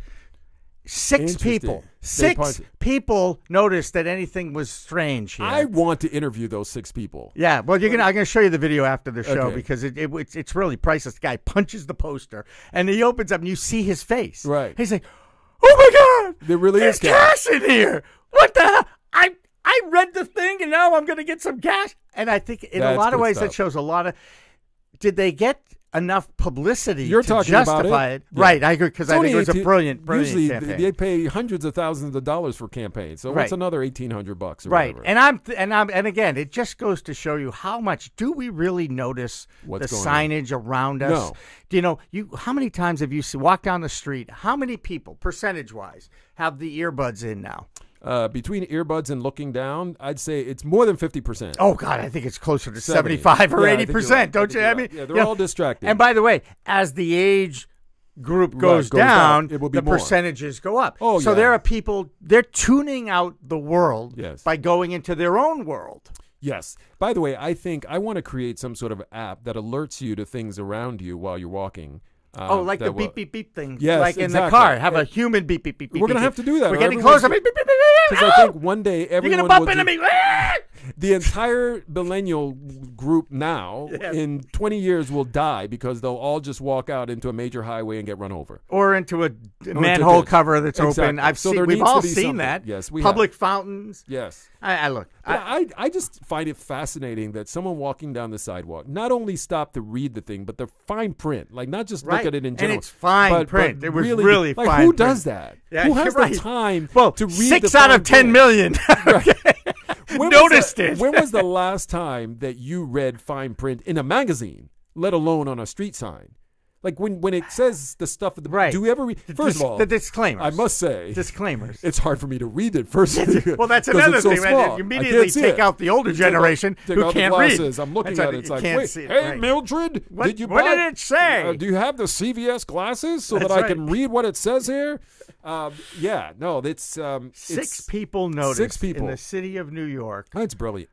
A: Six
B: Interesting. They punched it.
A: people noticed that anything was strange here.
B: I want to interview those 6 people.
A: Yeah, well, I'm going to show you the video after the show
B: Okay.
A: because it's really priceless. The guy punches the poster, and he opens up, and you see his face.
B: Right.
A: He's like, oh, my God.
B: There really
A: there's
B: is cash.
A: in here. What the hell? I read the thing, and now I'm going to get some cash. And I think in a
B: That's
A: lot of
B: good
A: ways
B: stuff.
A: that shows a lot of – did they get enough publicity
B: You're
A: to
B: talking about
A: justify it?
B: Yeah.
A: Right, I agree, because
B: It's
A: I
B: only
A: think it was a
B: 18
A: brilliant
B: Usually
A: campaign.
B: they pay hundreds of thousands of dollars for campaigns, so
A: Right.
B: what's another $1,800 or
A: Right,
B: whatever?
A: and again, it just goes to show you how much do we really notice
B: What's
A: the
B: going on?
A: signage around us?
B: No.
A: How many times have you walked down the street? How many people, percentage-wise, have the earbuds in now?
B: Between earbuds and looking down, I'd say it's more than 50%.
A: Oh God, I think it's closer to
B: 70.
A: 75 or
B: Yeah, I think you're
A: 80%.
B: right.
A: Don't you?
B: I
A: I
B: think
A: mean,
B: you're right. Yeah, they're all distracted.
A: And by the way, as the age group goes
B: goes down,
A: down,
B: it will be
A: the
B: more.
A: percentages go up.
B: Oh,
A: so
B: yeah.
A: there are people, they're tuning out the world
B: Yes.
A: by going into their own world.
B: Yes. By the way, I want to create some sort of app that alerts you to things around you while you're walking.
A: Like
B: that
A: the
B: will-
A: beep, beep, beep thing.
B: Yes,
A: like in
B: exactly.
A: the car. Have a human beep, beep, beep, beep.
B: We're going to
A: beep,
B: have to do that.
A: We're
B: or
A: getting
B: everyone's-
A: closer. Beep, beep, beep, beep, beep,
B: Because I think one day
A: You're
B: everyone
A: going to bump
B: will
A: into
B: do-
A: me.
B: The entire millennial group now
A: Yes.
B: in 20 years will die because they'll all just walk out into a major highway and get run over.
A: Or into a manhole
B: ditch.
A: cover that's
B: Exactly.
A: open.
B: So there
A: We've
B: needs to
A: all
B: be
A: seen
B: something.
A: that.
B: Yes, we
A: Public
B: have.
A: fountains.
B: Yes.
A: I look.
B: But I just find it fascinating that someone walking down the sidewalk not only stop to read the thing, but the fine print. Like, not just
A: Right.
B: look at it in
A: And
B: general.
A: it's fine
B: but
A: print. It was
B: really,
A: really
B: like,
A: fine
B: who
A: print.
B: does that?
A: Yeah,
B: who has
A: you're
B: the
A: right.
B: time
A: Well,
B: to read
A: 6
B: the
A: out
B: fine
A: of 10
B: print?
A: million.
B: When
A: noticed it.
B: When was the last time that you read fine print in a magazine, let alone on a street sign? Like when it says the stuff at the
A: Right.
B: Do you ever read? First of all,
A: the disclaimers.
B: I must say,
A: disclaimers.
B: it's hard for me to read it first.
A: Well, that's
B: 'cause
A: another
B: it's so
A: thing. Right?
B: small.
A: You
B: I
A: immediately
B: can't see
A: take
B: it.
A: out the older
B: You take out-
A: generation
B: take
A: who
B: out the
A: can't
B: glasses.
A: read.
B: I'm looking
A: That's
B: at it.
A: right.
B: It's
A: You
B: like,
A: can't
B: wait,
A: see it.
B: hey,
A: Right.
B: Mildred,
A: What-
B: did you
A: what
B: buy?
A: did it say?
B: Do you have the CVS glasses so that
A: That's
B: I can
A: right.
B: read what it says here? Yeah, no, it's
A: 6 people noticed
B: 6 people.
A: in the city of New York.
B: That's brilliant.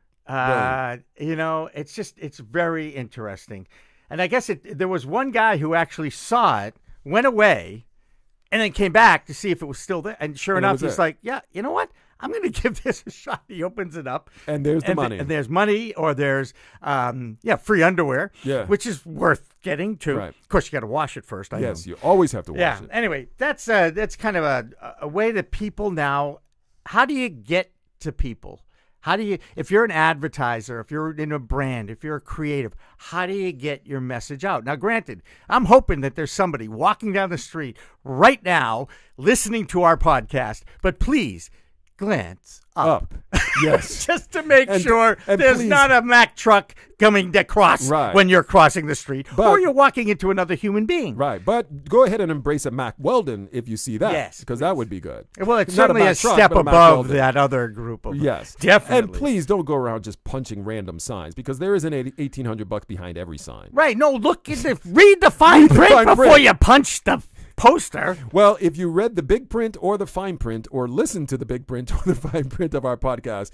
A: It's very interesting. And I guess there was one guy who actually saw it, went away, and then came back to see if it was still there. And sure
B: And it
A: enough,
B: was
A: he's
B: there.
A: like, yeah, you know what? I'm going to give this a shot. He opens it up.
B: And there's the money.
A: And there's money, or there's, free underwear,
B: Yeah.
A: which is worth getting to.
B: Right.
A: Of course, you got to wash it first. I
B: Yes,
A: know.
B: you always have to wash
A: Yeah.
B: it.
A: Anyway, that's kind of a way that people now. How do you get to people? How do you, if you're an advertiser, if you're in a brand, if you're a creative, how do you get your message out? Now, granted, I'm hoping that there's somebody walking down the street right now listening to our podcast, but please glance up.
B: Yes.
A: Just to make sure there's
B: please,
A: not a Mack truck coming across when you're crossing the street, or you're walking into another human being.
B: Right. But go ahead and embrace a Mack Weldon if you see that.
A: Yes.
B: Because that would be good.
A: Well, it's
B: Not
A: certainly a
B: Mack truck,
A: step
B: but a Mack
A: above
B: Weldon.
A: that other group of
B: Yes.
A: Definitely.
B: And please don't go around just punching random signs, because there is an $1,800 behind every sign.
A: Right. No, look at read the fine print before you punch the poster.
B: Well, if you read the big print or the fine print, or listened to the big print or the fine print of our podcast,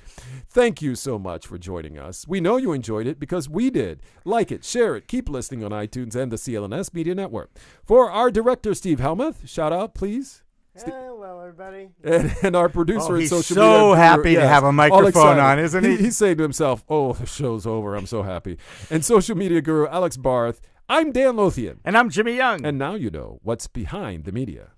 B: thank you so much for joining us. We know you enjoyed it because we did. Like it, share it, keep listening on iTunes and the CLNS Media Network. For our director, Steve Helmuth, shout out, please.
C: Hello, everybody.
B: And our producer and
A: he's
B: social
A: so
B: media.
A: happy to have a microphone on, isn't he?
B: He's saying to himself, oh, the show's over. I'm so happy. And social media guru Alex Barth. I'm Dan Lothian.
A: And I'm Jimmy Young.
B: And now you know what's behind the media.